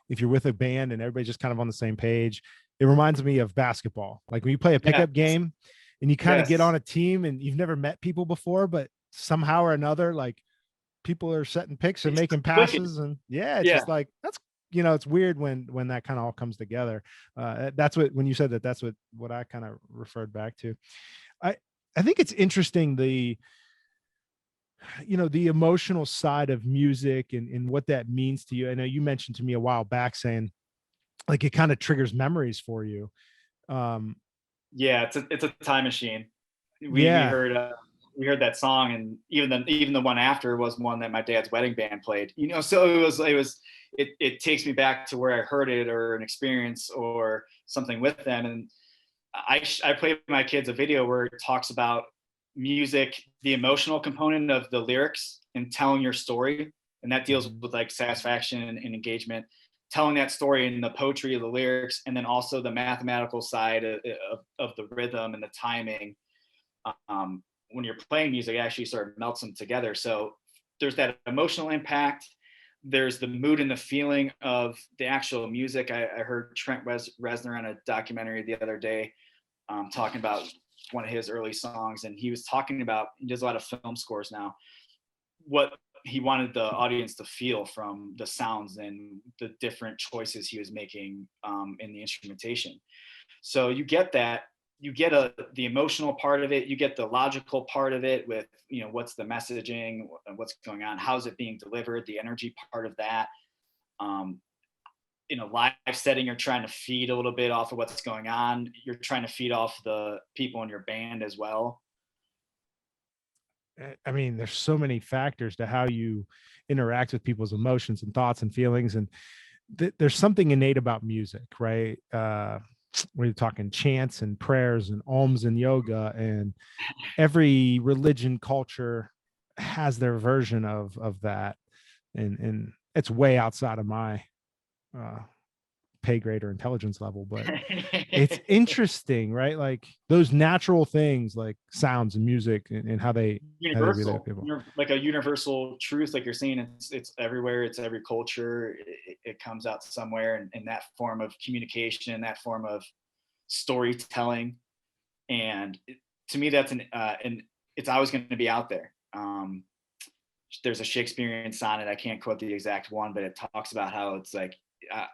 if you're with a band and everybody's just kind of on the same page, it reminds me of basketball. Like when you play a pickup game and you kind of get on a team and you've never met people before, but somehow or another, like, people are setting picks and making passes, and just like, that's, it's weird when that kind of all comes together. That's when you said that's what I kind of referred back to. I think it's interesting, the emotional side of music and what that means to you. I know you mentioned to me a while back saying, like, it kind of triggers memories for you. It's a time machine. We heard that song, and even the one after was one that my dad's wedding band played. So it takes me back to where I heard it, or an experience or something with them. And I played my kids a video where it talks about music, the emotional component of the lyrics and telling your story, and that deals with like satisfaction and engagement, telling that story in the poetry of the lyrics, and then also the mathematical side of the rhythm and the timing. When you're playing music, it actually sort of melts them together. So there's that emotional impact. There's the mood and the feeling of the actual music. I heard Trent Reznor on a documentary the other day, talking about one of his early songs, and he was talking about, he does a lot of film scores now, what he wanted the audience to feel from the sounds and the different choices he was making in the instrumentation. So you get that. You get the emotional part of it. You get the logical part of it with, what's the messaging, what's going on, how's it being delivered, the energy part of that. In a live setting, you're trying to feed a little bit off of what's going on. You're trying to feed off the people in your band as well. I mean, there's so many factors to how you interact with people's emotions and thoughts and feelings. And there's something innate about music, right? We're talking chants and prayers and alms and yoga, and every religion, culture has their version of that. And it's way outside of my pay grade or intelligence level, but it's interesting, right? Like those natural things like sounds and music and how they universal, people. Like a universal truth, like you're saying, it's everywhere, it's every culture, it comes out somewhere, and that form of communication, that form of storytelling. And to me, that's and it's always going to be out there. There's a Shakespearean sonnet, I can't quote the exact one, but it talks about how it's like,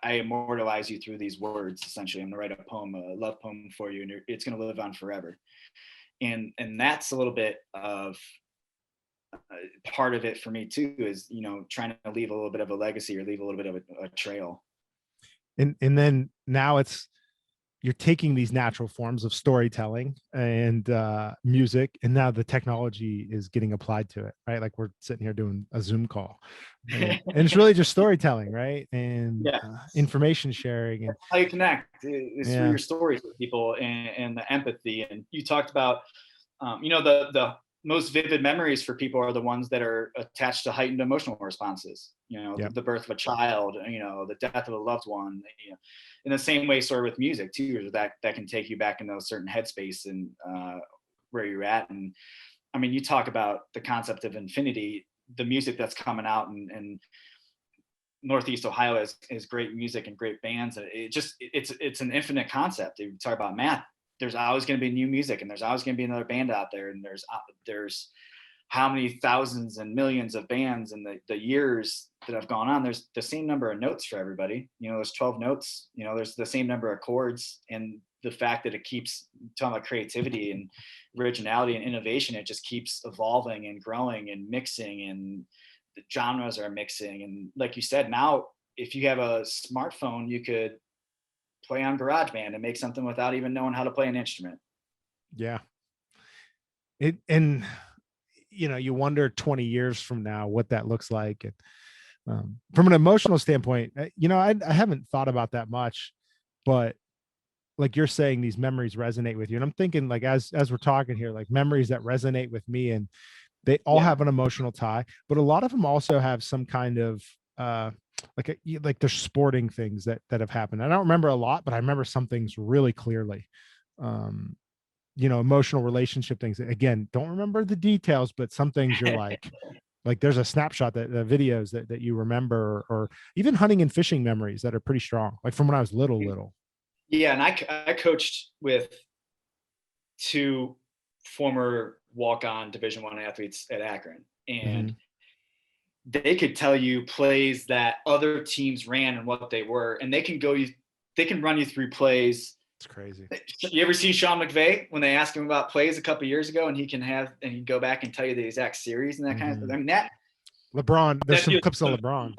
I immortalize you through these words. Essentially, I'm gonna write a poem, a love poem for you, and it's gonna live on forever. And that's a little bit of part of it for me too, is, you know, trying to leave a little bit of a legacy or leave a little bit of a trail. And then now you're taking these natural forms of storytelling and music, and now the technology is getting applied to it, right? Like we're sitting here doing a Zoom call, and it's really just storytelling, right? And information sharing. And how you connect is through your stories with people, and the empathy. And you talked about, you know, the most vivid memories for people are the ones that are attached to heightened emotional responses. You know, the birth of a child, you know, the death of a loved one, you know, in the same way, sort of with music too, that can take you back in those certain headspace and where you're at. And I mean, you talk about the concept of infinity, the music that's coming out, and Northeast Ohio is great music and great bands. It's an infinite concept. If you talk about math, there's always going to be new music, and there's always going to be another band out there. And there's how many thousands and millions of bands in the years that have gone on. There's the same number of notes for everybody. You know, there's 12 notes, you know, there's the same number of chords. And the fact that it keeps talking about creativity and originality and innovation, it just keeps evolving and growing and mixing, and the genres are mixing. And like you said, now if you have a smartphone, you could play on GarageBand and make something without even knowing how to play an instrument. Yeah. And you know, you wonder 20 years from now what that looks like. And from an emotional standpoint, you know, I haven't thought about that much, but like you're saying, these memories resonate with you. And I'm thinking, like, as we're talking here, like memories that resonate with me, and they all have an emotional tie, but a lot of them also have some kind of like there's sporting things that have happened. I don't remember a lot, but I remember some things really clearly. You know, emotional relationship things. Again, don't remember the details, but some things you're like there's a snapshot that the videos that you remember, or even hunting and fishing memories that are pretty strong, like from when I was little. Yeah. And I coached with 2 former walk-on Division I athletes at Akron, and they could tell you plays that other teams ran and what they were, and they can run you through plays. It's crazy. You ever see Sean McVay when they asked him about plays a couple years ago, and he'd go back and tell you the exact series and that kind of stuff? I mean, that LeBron, there's some clips of LeBron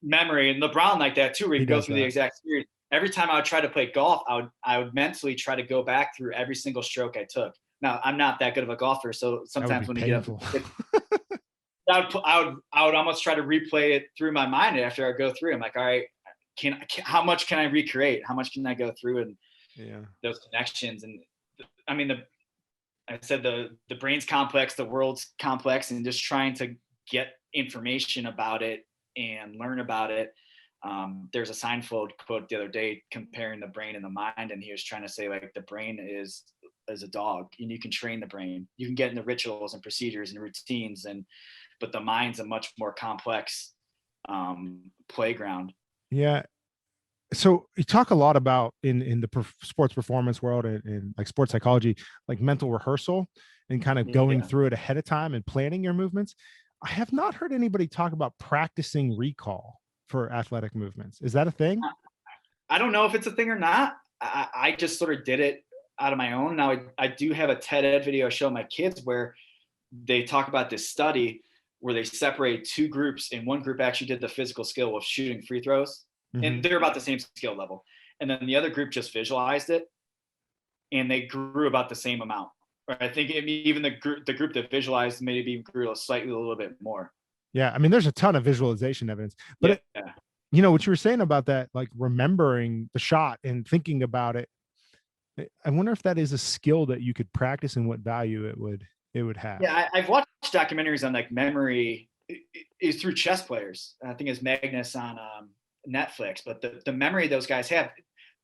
memory, and LeBron like that too, where he'd go through the exact series. Every time I would try to play golf, I would mentally try to go back through every single stroke I took. Now, I'm not that good of a golfer, so sometimes when you get up, I would almost try to replay it through my mind after I go through. I'm like, all right, how much can I recreate? How much can I go through and those connections? And I mean, I said the brain's complex, the world's complex, and just trying to get information about it and learn about it. There's a Seinfeld quote the other day comparing the brain and the mind, and he was trying to say, like, the brain is a dog, and you can train the brain. You can get into rituals and procedures and routines, but the mind's a much more complex playground. Yeah. So you talk a lot about in the sports performance world and like sports psychology, like mental rehearsal and kind of going through it ahead of time and planning your movements. I have not heard anybody talk about practicing recall for athletic movements. Is that a thing? I don't know if it's a thing or not. I just sort of did it out of my own. Now I do have a TED Ed video I show my kids where they talk about this study where they separate 2 groups, and one group actually did the physical skill of shooting free throws, and they're about the same skill level. And then the other group just visualized it, and they grew about the same amount. Or I think even the group that visualized maybe grew a little bit more. Yeah. I mean, there's a ton of visualization evidence, but you know, what you were saying about that, like remembering the shot and thinking about it, I wonder if that is a skill that you could practice and what value it would have. Yeah, I've watched documentaries on like memory is through chess players. I think it's Magnus on Netflix, but the memory those guys have,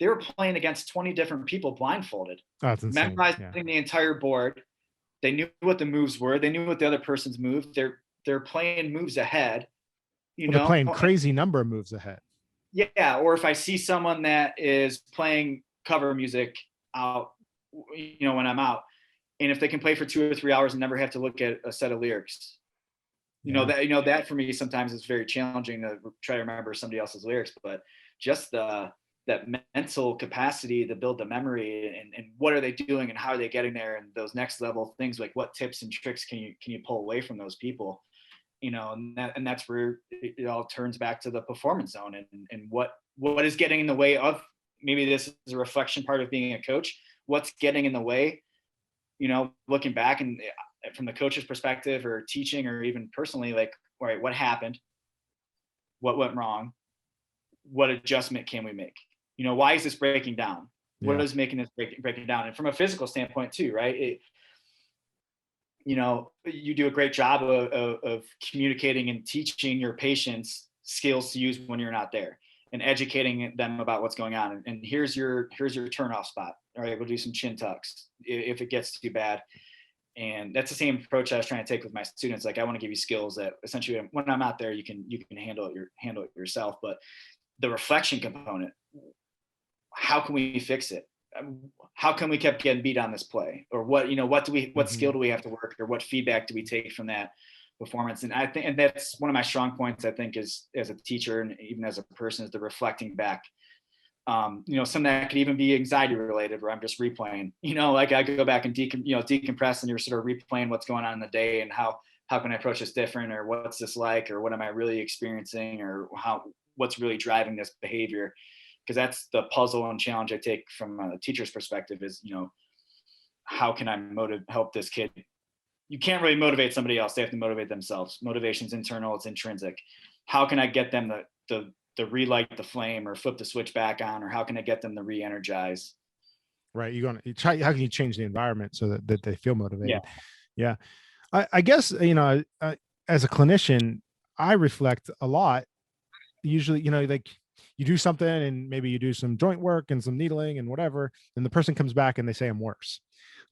they were playing against 20 different people blindfolded. Oh, that's insane. Memorizing the entire board. They knew what the moves were. They knew what the other person's moved. They're playing moves ahead. They're playing crazy number of moves ahead. Yeah, or if I see someone that is playing cover music out, when I'm out. And if they can play for 2 or 3 hours and never have to look at a set of lyrics, that for me sometimes is very challenging to try to remember somebody else's lyrics, but just that mental capacity to build the memory, and what are they doing and how are they getting there, and those next level things, like what tips and tricks can you pull away from those people, and that's where it all turns back to the performance zone, and what is getting in the way of, maybe this is a reflection part of being a coach, what's getting in the way, looking back and from the coach's perspective or teaching or even personally, like, all right, what happened? What went wrong? What adjustment can we make? Why is this breaking down? What is making this breaking down? And from a physical standpoint too, right? You do a great job of communicating and teaching your patients skills to use when you're not there, and educating them about what's going on. And here's your turnoff spot. All right, we'll do some chin tucks if it gets too bad. And that's the same approach I was trying to take with my students. Like, I want to give you skills that essentially when I'm out there, you can handle it yourself. But the reflection component, how can we fix it? How come we kept getting beat on this play? Or what skill do we have to work, or what feedback do we take from that performance? And I think, and that's one of my strong points, I think, is as a teacher and even as a person, is the reflecting back. Some that could even be anxiety related, where I'm just replaying, like I go back and decompress, and you're sort of replaying what's going on in the day, and how can I approach this different, or what's this like, or what am I really experiencing, or what's really driving this behavior? Because that's the puzzle and challenge I take from a teacher's perspective is, how can I help this kid? You can't really motivate somebody else. They have to motivate themselves. Motivation's internal, it's intrinsic. How can I get them to relight the flame, or flip the switch back on, or how can I get them to re-energize? Right. How can you change the environment so that they feel motivated? Yeah. I guess, as a clinician, I reflect a lot. Usually, like, you do something and maybe you do some joint work and some needling and whatever, and the person comes back and they say I'm worse.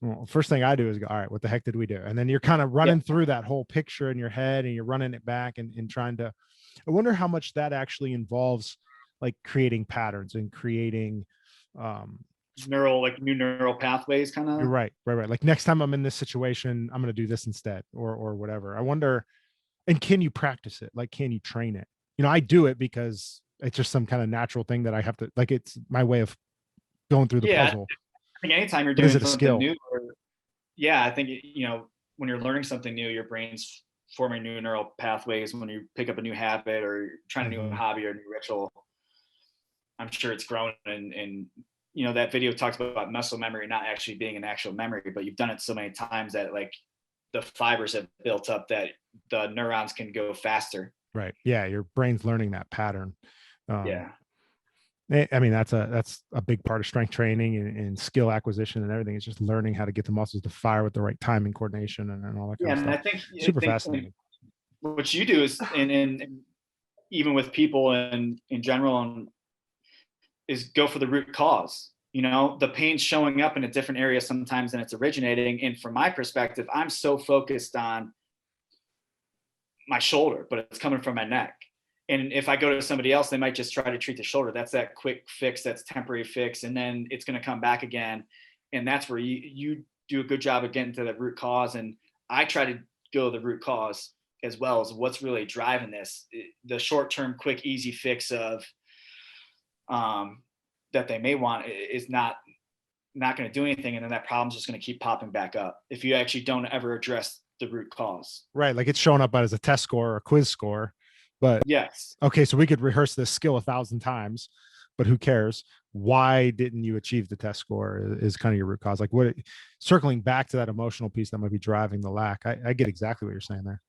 Well, first thing I do is go, all right, what the heck did we do? And then you're kind of running through that whole picture in your head, and you're running it back and trying to, I wonder how much that actually involves, like, creating patterns and creating new neural pathways, kind of. You're right. Like, next time I'm in this situation, I'm going to do this instead, or whatever. I wonder, and can you practice it? Like, can you train it? I do it because it's just some kind of natural thing that I have to, like, it's my way of going through the puzzle. I think anytime you're doing something new, I think, when you're learning something new, your brain's forming new neural pathways. When you pick up a new habit, or you're trying to do a hobby or a new ritual, I'm sure it's grown. And that video talks about muscle memory not actually being an actual memory, but you've done it so many times that, like, the fibers have built up that the neurons can go faster. Right. Yeah. Your brain's learning that pattern. I mean, that's a big part of strength training and skill acquisition and everything. It's just learning how to get the muscles to fire with the right timing, coordination, and all that kind of stuff. And I think super fascinating. What you do is, and even with people and in general, is go for the root cause. The pain's showing up in a different area sometimes than it's originating. And from my perspective, I'm so focused on my shoulder, but it's coming from my neck. And if I go to somebody else, they might just try to treat the shoulder. That's that quick fix, that's temporary fix, and then it's going to come back again. And that's where you do a good job of getting to the root cause. And I try to go to the root cause as well, as what's really driving this. The short-term, quick, easy fix of that they may want is not going to do anything, and then that problem's just going to keep popping back up if you actually don't ever address the root cause. Right, like, it's showing up as a test score or a quiz score. But yes, okay, so we could rehearse this skill 1,000 times, but who cares? Why didn't you achieve the test score is kind of your root cause. Like, circling back to that emotional piece that might be driving the lack. I get exactly what you're saying there.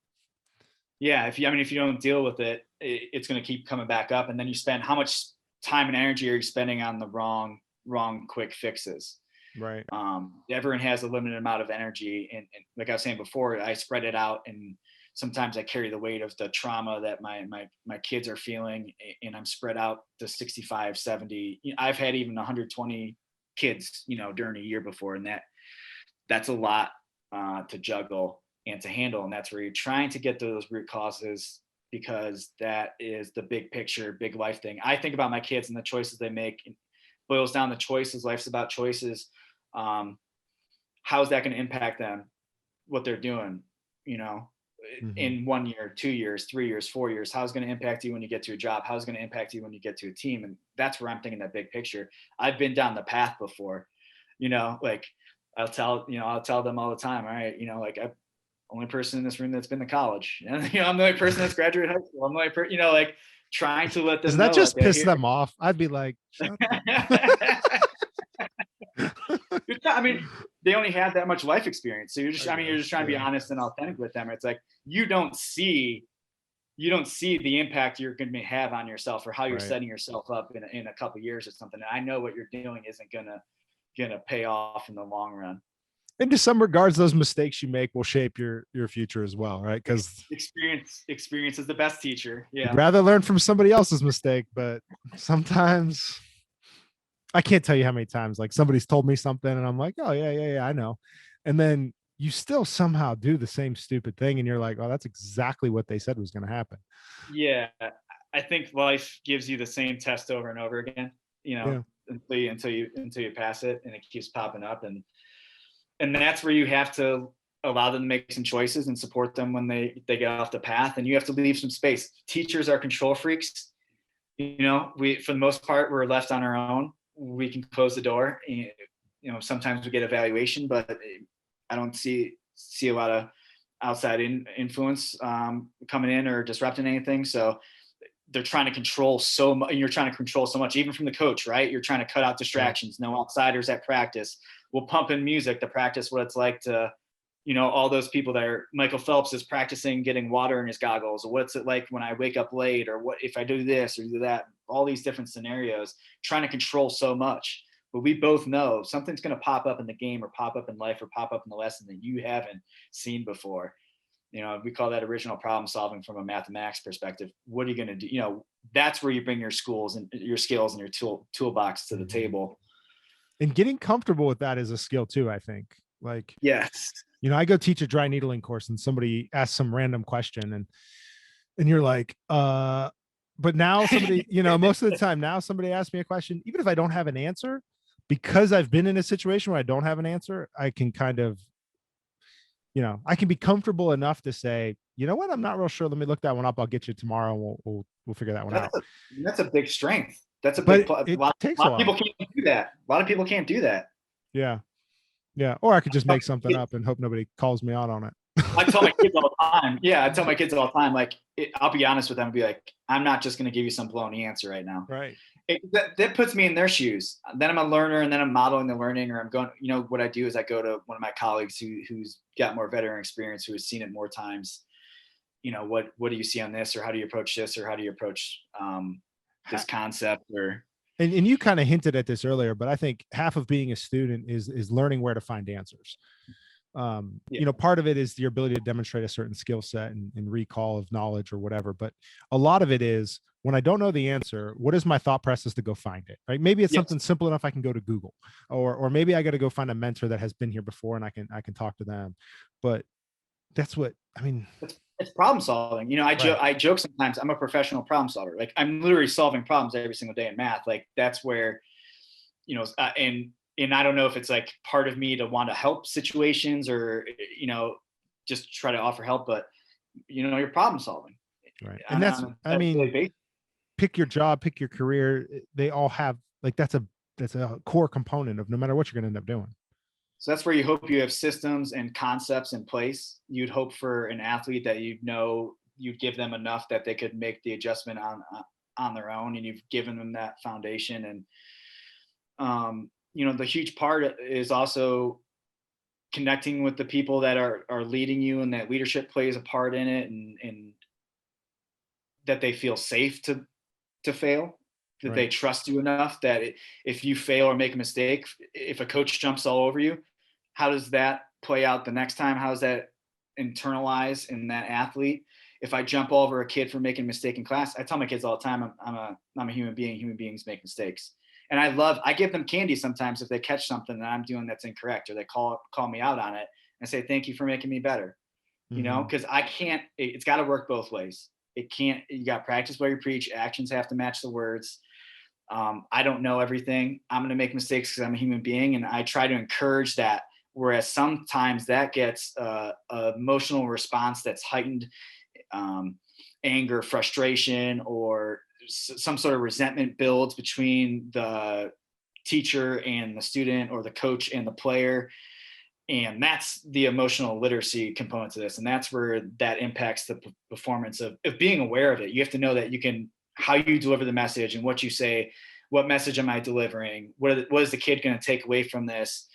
Yeah, if you don't deal with it, it's going to keep coming back up, and then you spend, how much time and energy are you spending on the wrong quick fixes? Right. Everyone has a limited amount of energy, and like I was saying before, I spread it out, and sometimes I carry the weight of the trauma that my kids are feeling, and I'm spread out to 65, 70. I've had even 120 kids, during a year before, and that's a lot to juggle and to handle. And that's where you're trying to get to those root causes, because that is the big picture, big life thing. I think about my kids and the choices they make, boils down to choices. Life's about choices. How is that going to impact them, what they're doing, in 1 year, 2 years, 3 years, 4 years? How's it going to impact you when you get to a job? How's it going to impact you when you get to a team? And that's where I'm thinking that big picture. I've been down the path before, like I'll tell them all the time, all right, like I'm the only person in this room that's been to college. And, I'm the only person that's graduated high school. I'm the only person, like trying to let them Does that know just that piss them off? I'd be like, shut I mean, they only have that much life experience. So you're just trying to be honest and authentic with them. It's like, you don't see the impact you're going to have on yourself or how you're setting yourself up in a couple of years or something. And I know what you're doing isn't going to pay off in the long run. And to some regards, those mistakes you make will shape your future as well, right? Because experience is the best teacher. Yeah. I'd rather learn from somebody else's mistake, but sometimes I can't tell you how many times like somebody's told me something and I'm like, oh yeah, I know. And then you still somehow do the same stupid thing and you're like, oh, that's exactly what they said was going to happen. Yeah. I think life gives you the same test over and over again, until you pass it, and it keeps popping up. And that's where you have to allow them to make some choices and support them when they get off the path. And you have to leave some space. Teachers are control freaks. We, for the most part, we're left on our own. We can close the door. Sometimes we get evaluation, but I don't see a lot of outside influence coming in or disrupting anything. So they're trying to control so much, and you're trying to control so much, even from the coach, right? You're trying to cut out distractions, no outsiders at practice. We'll pump in music to practice what it's like to, all those people that are, Michael Phelps is practicing getting water in his goggles, or what's it like when I wake up late, or what if I do this or do that, all these different scenarios, trying to control so much. But we both know something's going to pop up in the game or pop up in life or pop up in the lesson that you haven't seen before. We call that original problem solving from a mathematics perspective. What are you going to do? That's where you bring your skills and your toolbox to the table. And getting comfortable with that is a skill too, I think. Like, yes, I go teach a dry needling course and somebody asks some random question and you're like, but now somebody, most of the time now somebody asks me a question, even if I don't have an answer, because I've been in a situation where I don't have an answer, I can kind of, I can be comfortable enough to say, you know what, I'm not real sure. Let me look that one up. I'll get you tomorrow. And we'll figure that one out. That's a big strength. That's a big, a lot of people can't do that. A lot of people can't do that. Yeah. Yeah. Or I could just make something up and hope nobody calls me out on it. I tell my kids all the time. Yeah. I tell my kids all the time, like, I'll be honest with them and be like, I'm not just going to give you some baloney answer right now. Right. That puts me in their shoes. Then I'm a learner, and then I'm modeling the learning, or I'm going, what I do is I go to one of my colleagues who's got more veteran experience, who has seen it more times. What do you see on this, or how do you approach this, or how do you approach this concept? Or and you kind of hinted at this earlier, but I think half of being a student is learning where to find answers. Part of it is your ability to demonstrate a certain skill set and recall of knowledge or whatever. But a lot of it is, when I don't know the answer, what is my thought process to go find it? Right? Maybe it's something simple enough I can go to Google, or maybe I got to go find a mentor that has been here before and I can talk to them. But that's what I mean. It's problem solving. I joke sometimes, I'm a professional problem solver. Like, I'm literally solving problems every single day in math. Like, that's where, and I don't know if it's like part of me to want to help situations or, just try to offer help, but you're problem solving. Right. And that's pick your job, pick your career. They all have, like, that's a core component of no matter what you're going to end up doing. So that's where you hope you have systems and concepts in place. You'd hope for an athlete that you'd give them enough that they could make the adjustment on their own, and you've given them that foundation. And the huge part is also connecting with the people that are leading you, and that leadership plays a part in it, and that they feel safe to fail, that they trust you enough that if you fail or make a mistake, if a coach jumps all over you, how does that play out the next time? How does that internalize in that athlete? If I jump over a kid for making a mistake in class, I tell my kids all the time, I'm a human being. Human beings make mistakes. And I give them candy sometimes if they catch something that I'm doing that's incorrect, or they call me out on it and say, thank you for making me better. Because it's got to work both ways. You got practice while you preach. Actions have to match the words. I don't know everything. I'm going to make mistakes because I'm a human being. And I try to encourage that. Whereas sometimes that gets a emotional response that's heightened, anger, frustration, or some sort of resentment builds between the teacher and the student, or the coach and the player. And that's the emotional literacy component to this. And that's where that impacts the performance of being aware of it. You have to know that you can, how you deliver the message and what you say, what message am I delivering? What is the kid going to take away from this?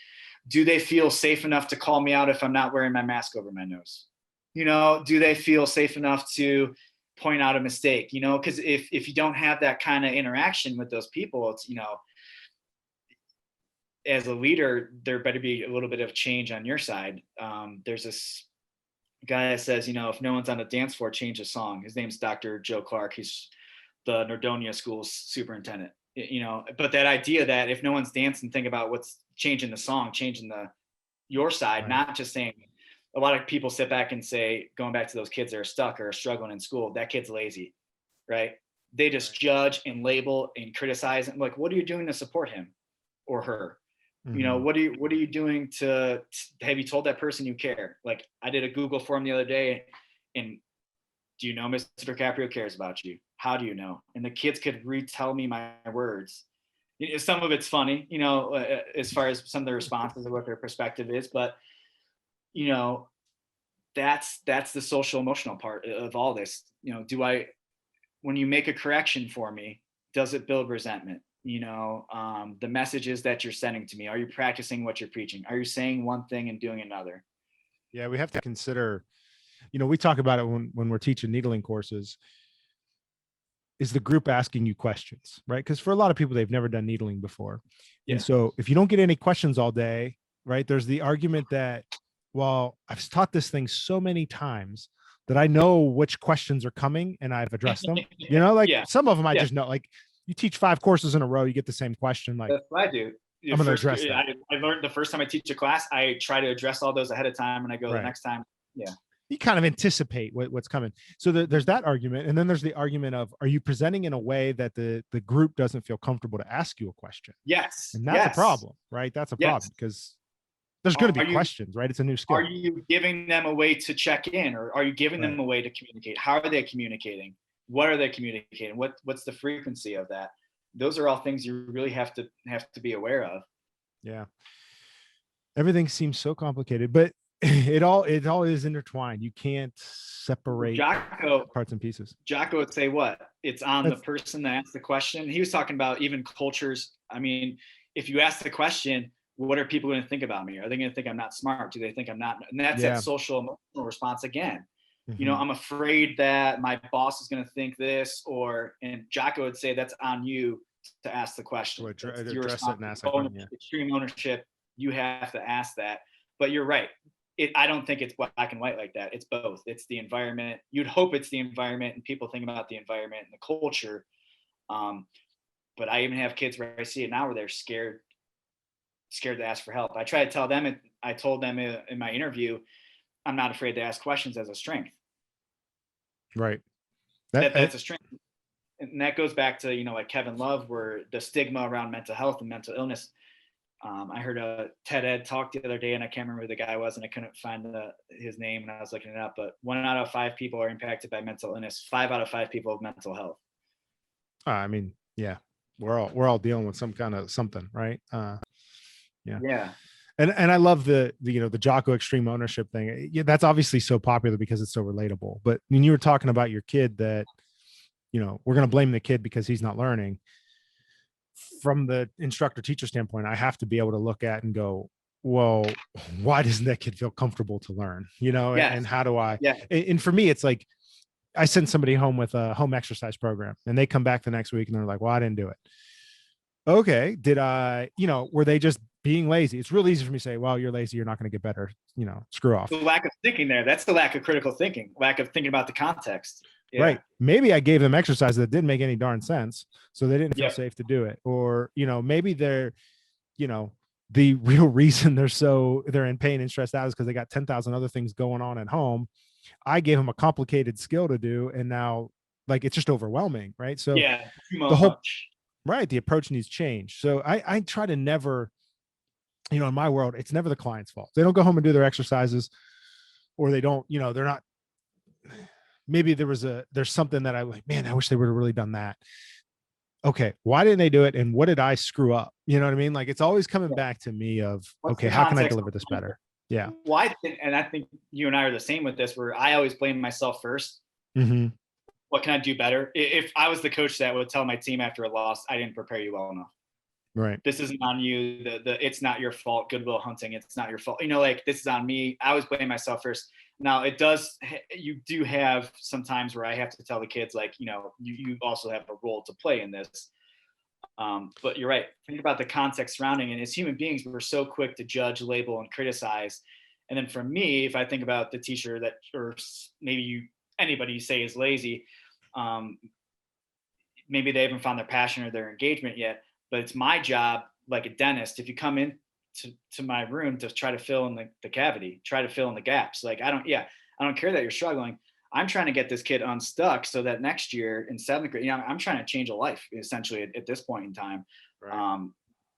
Do they feel safe enough to call me out if I'm not wearing my mask over my nose? Do they feel safe enough to point out a mistake? Because if you don't have that kind of interaction with those people, it's, as a leader, there better be a little bit of change on your side. There's this guy that says, if no one's on the dance floor, change the song. His name's Dr. Joe Clark. He's the Nordonia School's superintendent. But that idea that if no one's dancing, think about what's changing the song, changing your side, right. Not just saying. A lot of people sit back and say, going back to those kids that are stuck or are struggling in school, that kid's lazy, right? They just judge and label and criticize. And like, what are you doing to support him or her? Mm-hmm. What are you doing to have you told that person you care? Like, I did a Google form the other day, and do you know Mr. DiCaprio cares about you? How do you know? And the kids could retell me my words. Some of it's funny, as far as some of the responses and what their perspective is, but that's the social emotional part of all this. When you make a correction for me, does it build resentment? The messages that you're sending to me, are you practicing what you're preaching? Are you saying one thing and doing another? Yeah, we have to consider, we talk about it when we're teaching needling courses. Is the group asking you questions, right? Because for a lot of people, they've never done needling before. Yeah. And so if you don't get any questions all day, right, there's the argument that, well, I've taught this thing so many times that I know which questions are coming and I've addressed them. Some of them I just know, like you teach 5 courses in a row, you get the same question. Like, that's what I do. I'm going to address that. I learned the first time I teach a class, I try to address all those ahead of time, and I go the next time. Yeah. You kind of anticipate what's coming. So there's that argument. And then there's the argument of, are you presenting in a way that the group doesn't feel comfortable to ask you a question? Yes. And that's a problem, right? That's a problem because there's going to be questions, right? It's a new skill. Are you giving them a way to check in, or are you giving them a way to communicate? How are they communicating? What are they communicating? What's the frequency of that? Those are all things you really have to be aware of. Yeah. Everything seems so complicated, but it all is intertwined. You can't separate parts and pieces. Jocko would say what? It's on the person that asks the question. He was talking about even cultures. I mean, if you ask the question, what are people going to think about me? Are they going to think I'm not smart? Do they think I'm not? And that's that social emotional response again. Mm-hmm. I'm afraid that my boss is going to think this, and Jocko would say that's on you to ask the question. Address it and ask that question, extreme ownership. You have to ask that. But you're right. I don't think it's black and white like that. It's both. It's the environment. You'd hope it's the environment, and people think about the environment and the culture. But I even have kids where I see it now where they're scared to ask for help. I try to tell them, I told them in my interview, I'm not afraid to ask questions as a strength. Right. That's a strength. And that goes back to, like Kevin Love, where the stigma around mental health and mental illness. I heard a TED Ed talk the other day, and I can't remember who the guy was, and I couldn't find his name when I was looking it up, but 1 out of 5 people are impacted by mental illness. 5 out of 5 people have mental health. I mean, yeah, we're all dealing with some kind of something, right? Yeah. And I love the Jocko extreme ownership thing. Yeah, that's obviously so popular because it's so relatable. But when you were talking about your kid that, we're going to blame the kid because he's not learning. From the instructor teacher standpoint, I have to be able to look at and go, well, why doesn't that kid feel comfortable to learn? And how do I? Yeah. And for me, it's like I send somebody home with a home exercise program, and they come back the next week and they're like, well, I didn't do it. Okay. Did I, were they just being lazy? It's real easy for me to say, well, you're lazy, you're not going to get better, screw off. The lack of thinking there. That's the lack of critical thinking, lack of thinking about the context. Yeah. Right. Maybe I gave them exercise that didn't make any darn sense, so they didn't feel safe to do it. Or, maybe they're, the real reason they're in pain and stressed out is because they got 10,000 other things going on at home. I gave them a complicated skill to do, and now it's just overwhelming. Right. So the Right. The approach needs change. So I try to never, in my world, it's never the client's fault. They don't go home and do their exercises, or they don't, they're not, maybe there's something that I like, man, I wish they would have really done that. Okay. Why didn't they do it? And what did I screw up? You know what I mean? Like, it's always coming back to me of, What's okay, the how can I context deliver this better? Yeah. Well, I think you and I are the same with this, where I always blame myself first. Mm-hmm. What can I do better? If I was the coach that would tell my team after a loss, I didn't prepare you well enough. Right. This isn't on you. It's not your fault. Goodwill Hunting. It's not your fault. Like, this is on me. I always blame myself first. Now you do have some times where I have to tell the kids, like, you also have a role to play in this. But you're right. Think about the context surrounding, and as human beings, we're so quick to judge, label, and criticize. And then for me, if I think about the teacher that, or maybe anybody you say is lazy, maybe they haven't found their passion or their engagement yet, but it's my job, like a dentist, if you come in to my room, to try to fill in the cavity, try to fill in the gaps. Like, I don't care that you're struggling. I'm trying to get this kid unstuck so that next year in 7th grade, I'm trying to change a life essentially at this point in time. Right.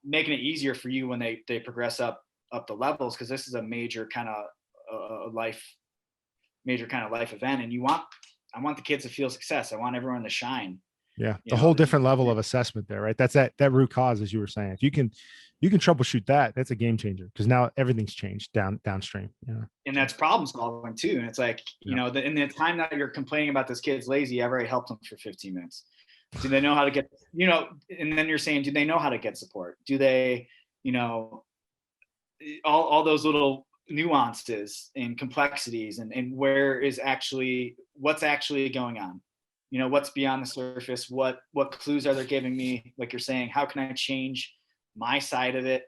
Making it easier for you when they progress up the levels, because this is a major kind of life event, and I want the kids to feel success. I want everyone to shine. Yeah. The whole different level of assessment there, right? That's that root cause, as you were saying. If you can troubleshoot that, that's a game changer, because now everything's changed downstream. Yeah. And that's problem solving too. And it's like, in the time that you're complaining about this kid's lazy, I've already helped them for 15 minutes. Do they know how to get, and then you're saying, do they know how to get support? Do they, all those little nuances and complexities, and what's actually going on? What's beyond the surface? What clues are they giving me? Like you're saying, how can I change my side of it?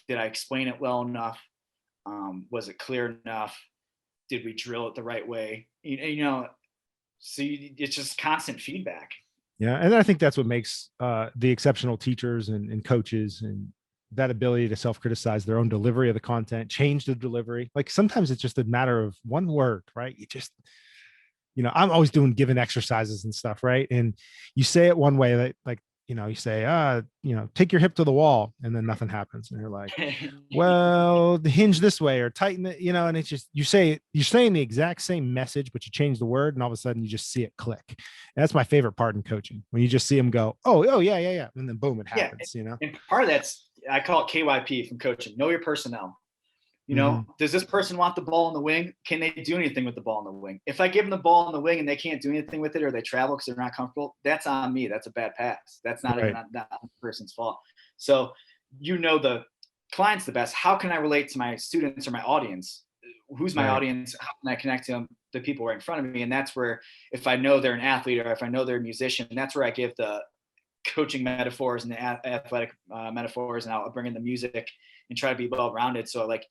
Did I explain it well enough? Was it clear enough? Did we drill it the right way? So it's just constant feedback. Yeah. And I think that's what makes the exceptional teachers and coaches, and that ability to self-criticize their own delivery of the content, change the delivery. Like, sometimes it's just a matter of one word, right? You just, I'm always given exercises and stuff, right? And you say it one way, like, you say, take your hip to the wall, and then nothing happens. And you're like, well, hinge this way, or tighten it, and it's just, you're saying the exact same message, but you change the word, and all of a sudden you just see it click. And that's my favorite part in coaching, when you just see them go, oh, yeah. And then boom, it happens, And part of that's, I call it KYP from coaching. Know your personnel. Does this person want the ball in the wing? Can they do anything with the ball in the wing? If I give them the ball in the wing and they can't do anything with it, or they travel because they're not comfortable, that's on me. That's a bad pass. That's not even that person's fault. So, the client's the best. How can I relate to my students or my audience? Who's my audience? How can I connect to them, the people right in front of me? And that's where, if I know they're an athlete, or if I know they're a musician, that's where I give the coaching metaphors and the athletic metaphors, and I'll bring in the music and try to be well-rounded. So, like,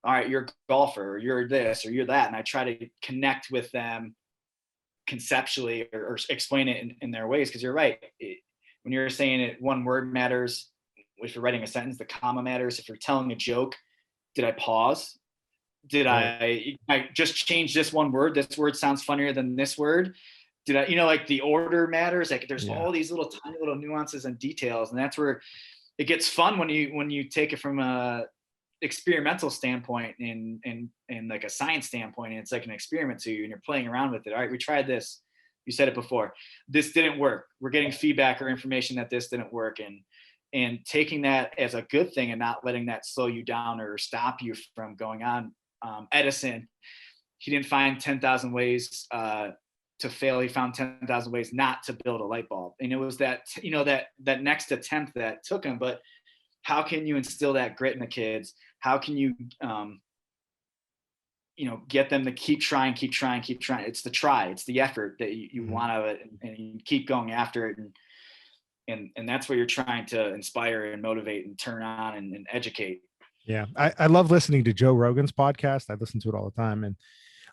all right, you're a golfer, or you're this, or you're that. And I try to connect with them conceptually, or explain it in their ways. Because you're right. When you're saying it, one word matters. If you're writing a sentence, the comma matters. If you're telling a joke, did I pause? Did I just change this one word? This word sounds funnier than this word. Did I, like, the order matters. Like, there's all these little tiny little nuances and details. And that's where it gets fun, when you take it from a experimental standpoint and like a science standpoint, and it's like an experiment to you, and you're playing around with it. All right, we tried this, you said it before, this didn't work, we're getting feedback or information that this didn't work, and taking that as a good thing, and not letting that slow you down or stop you from going on. Edison, he didn't find 10,000 ways to fail. He found 10,000 ways not to build a light bulb. And it was that, that next attempt that took him. But how can you instill that grit in the kids? How can you, get them to keep trying? It's the try, it's the effort that you want of it, and you keep going after it. And that's where you're trying to inspire and motivate and turn on and educate. Yeah. I love listening to Joe Rogan's podcast. I listen to it all the time. And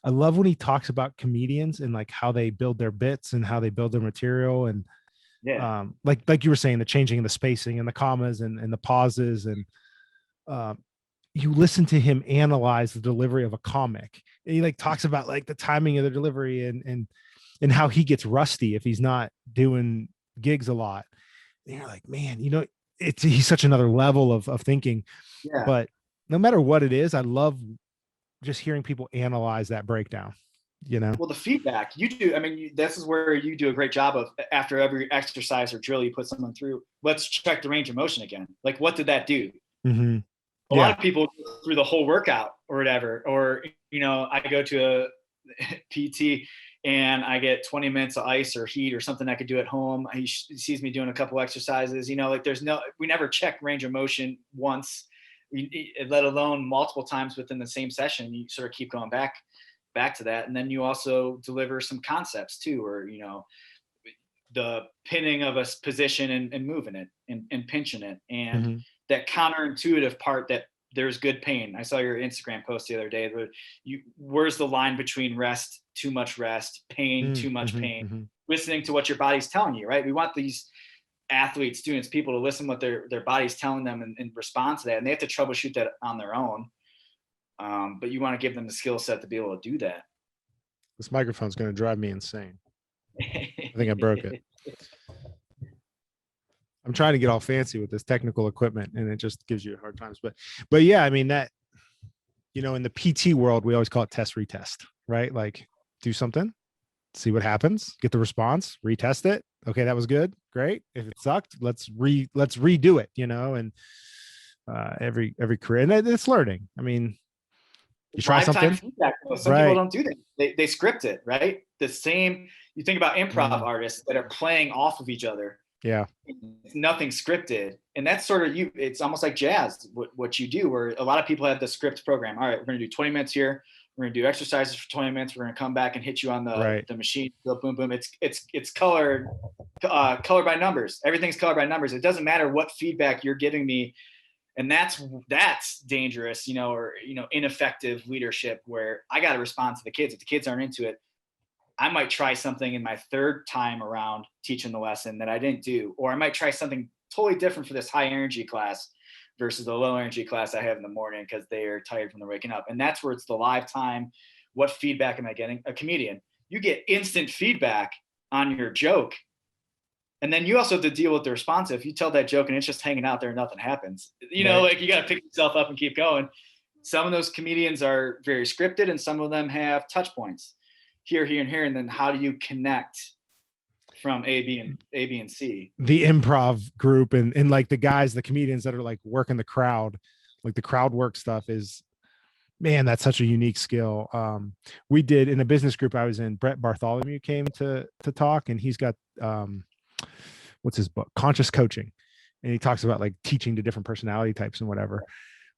I love when he talks about comedians and like how they build their bits and how they build their material. And like you were saying, the changing and the spacing and the commas and the pauses, and you listen to him analyze the delivery of a comic, and he like talks about like the timing of the delivery and how he gets rusty if he's not doing gigs a lot. you're like, man, he's such another level of thinking. Yeah. But no matter what it is, I love just hearing people analyze that breakdown, Well, the feedback you do, I mean, this is where you do a great job of, after every exercise or drill you put someone through, let's check the range of motion again. Like, what did that do? Mm-hmm. A lot of people go through the whole workout or whatever, or, I go to a PT and I get 20 minutes of ice or heat or something I could do at home. He sees me doing a couple exercises, like we never check range of motion once, let alone multiple times within the same session. You sort of keep going back to that. And then you also deliver some concepts too, or, the pinning of a position and moving it and pinching it. And Mm-hmm. that counterintuitive part, that there's good pain. I saw your Instagram post the other day, but where's the line between rest, too much rest, pain, too much pain, listening to what your body's telling you, right? We want these athletes, students, people to listen what their body's telling them and respond to that. And they have to troubleshoot that on their own. But you want to give them the skill set to be able to do that. This microphone's going to drive me insane. I think I broke it. I'm trying to get all fancy with this technical equipment and it just gives you hard times. But yeah, I mean that, in the PT world, we always call it test, retest, right? Like do something, see what happens, get the response, retest it. Okay, that was good. Great. If it sucked, let's redo it, and every career. And it's learning. I mean, you try something. Feedback. Some people don't do that. They script it, right? The same, you think about improv artists that are playing off of each other. Yeah. Nothing scripted. And that's sort of it's almost like jazz, what you do, where a lot of people have the script program. All right, we're going to do 20 minutes here. We're going to do exercises for 20 minutes. We're going to come back and hit you on the machine. Boom, boom. It's colored by numbers. Everything's colored by numbers. It doesn't matter what feedback you're giving me. And that's dangerous, or, ineffective leadership, where I got to respond to the kids. If the kids aren't into it, I might try something in my third time around teaching the lesson that I didn't do, or I might try something totally different for this high energy class versus the low energy class I have in the morning because they are tired from the waking up. And that's where it's the live time. What feedback am I getting? A comedian, you get instant feedback on your joke. And then you also have to deal with the response. If you tell that joke and it's just hanging out there and nothing happens, like you got to pick yourself up and keep going. Some of those comedians are very scripted and some of them have touch points here, and here. And then how do you connect from A, B, and C? The improv group and like the guys, the comedians that are like working the crowd, like the crowd work stuff is, man, that's such a unique skill. We did in a business group I was in, Brett Bartholomew came to talk, and he's got, what's his book? Conscious Coaching. And he talks about like teaching to different personality types and whatever.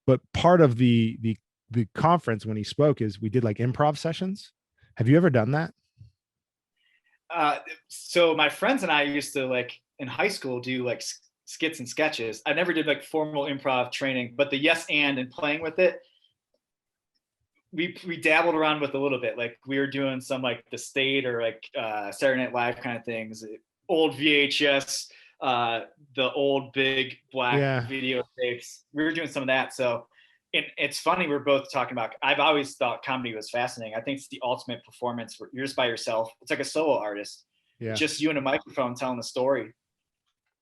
But part of the conference when he spoke is we did like improv sessions. Have you ever done that? So my friends and I used to, like in high school, do like skits and sketches. I never did like formal improv training, but the yes and playing with it, we dabbled around with a little bit. Like we were doing some like The State or like Saturday Night Live kind of things, old VHS, the old big black videotapes. We were doing some of that. So it's funny, we're both talking about, I've always thought comedy was fascinating. I think it's the ultimate performance where you're just by yourself. It's like a solo artist. Yeah. Just you and a microphone telling the story.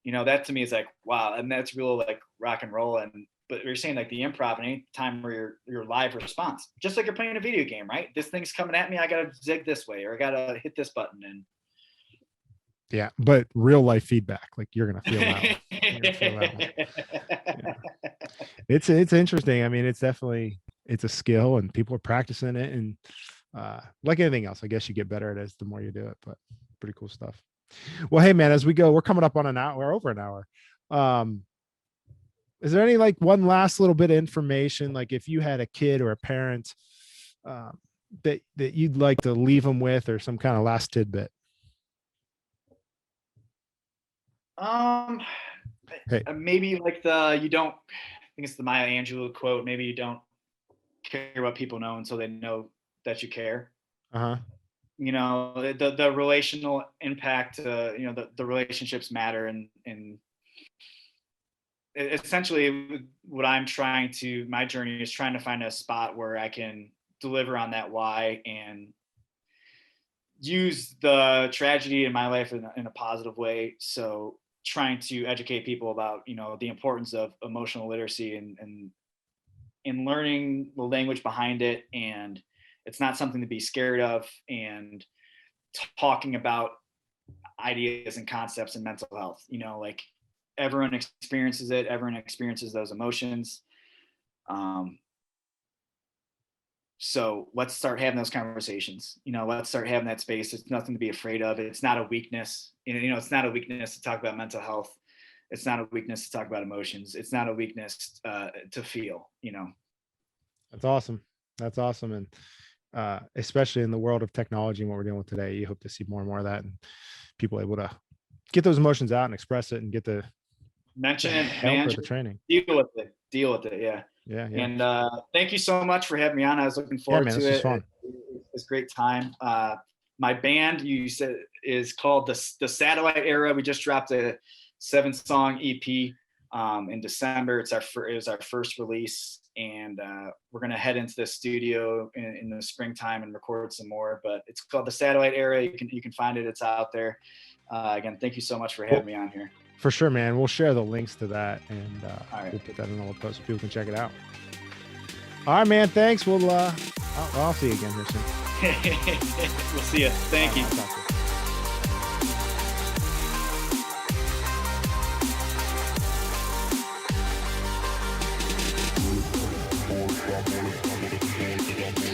That to me is like, wow. And that's real like rock and roll. But you're saying like the improv, and any time where your live response, just like you're playing a video game, right? This thing's coming at me. I got to zig this way, or I got to hit this button. And yeah, but real life feedback, like you're going to feel that. Yeah. It's interesting. I mean, it's a skill and people are practicing it. And like anything else, I guess you get better at it the more you do it, but pretty cool stuff. Well, hey man, as we go, we're coming up on an hour, over an hour. Is there any like one last little bit of information, like if you had a kid or a parent that you'd like to leave them with, or some kind of last tidbit? Maybe like I think it's the Maya Angelou quote. Maybe you don't care what people know until they know that you care. Uh-huh. The relational impact, the relationships matter. And essentially what my journey is trying to find a spot where I can deliver on that why and use the tragedy in my life in a positive way. So trying to educate people about, the importance of emotional literacy and learning the language behind it. And it's not something to be scared of, and talking about ideas and concepts in mental health, like everyone experiences it. Everyone experiences those emotions. So let's start having those conversations, let's start having that space. It's nothing to be afraid of. It's not a weakness. It's not a weakness to talk about mental health. It's not a weakness to talk about emotions. It's not a weakness to feel, That's awesome. That's awesome. And especially in the world of technology and what we're dealing with today, you hope to see more and more of that, and people able to get those emotions out and express it and get the mention it, help or the training. Deal with it. Yeah. Yeah. And thank you so much for having me on. I was looking forward to it. Fun. It was a great time. My band, you said, is called the Satellite Era. We just dropped a 7-song EP in December. It was our first release, and we're gonna head into the studio in the springtime and record some more. But it's called the Satellite Era. You can find it. It's out there. Again, thank you so much for having me on here. For sure, man. We'll share the links to that, and right. We'll put that in all the posts so people can check it out. All right, man. Thanks. We'll I'll see you again here soon. We'll see you. Thank you. We'll be right back.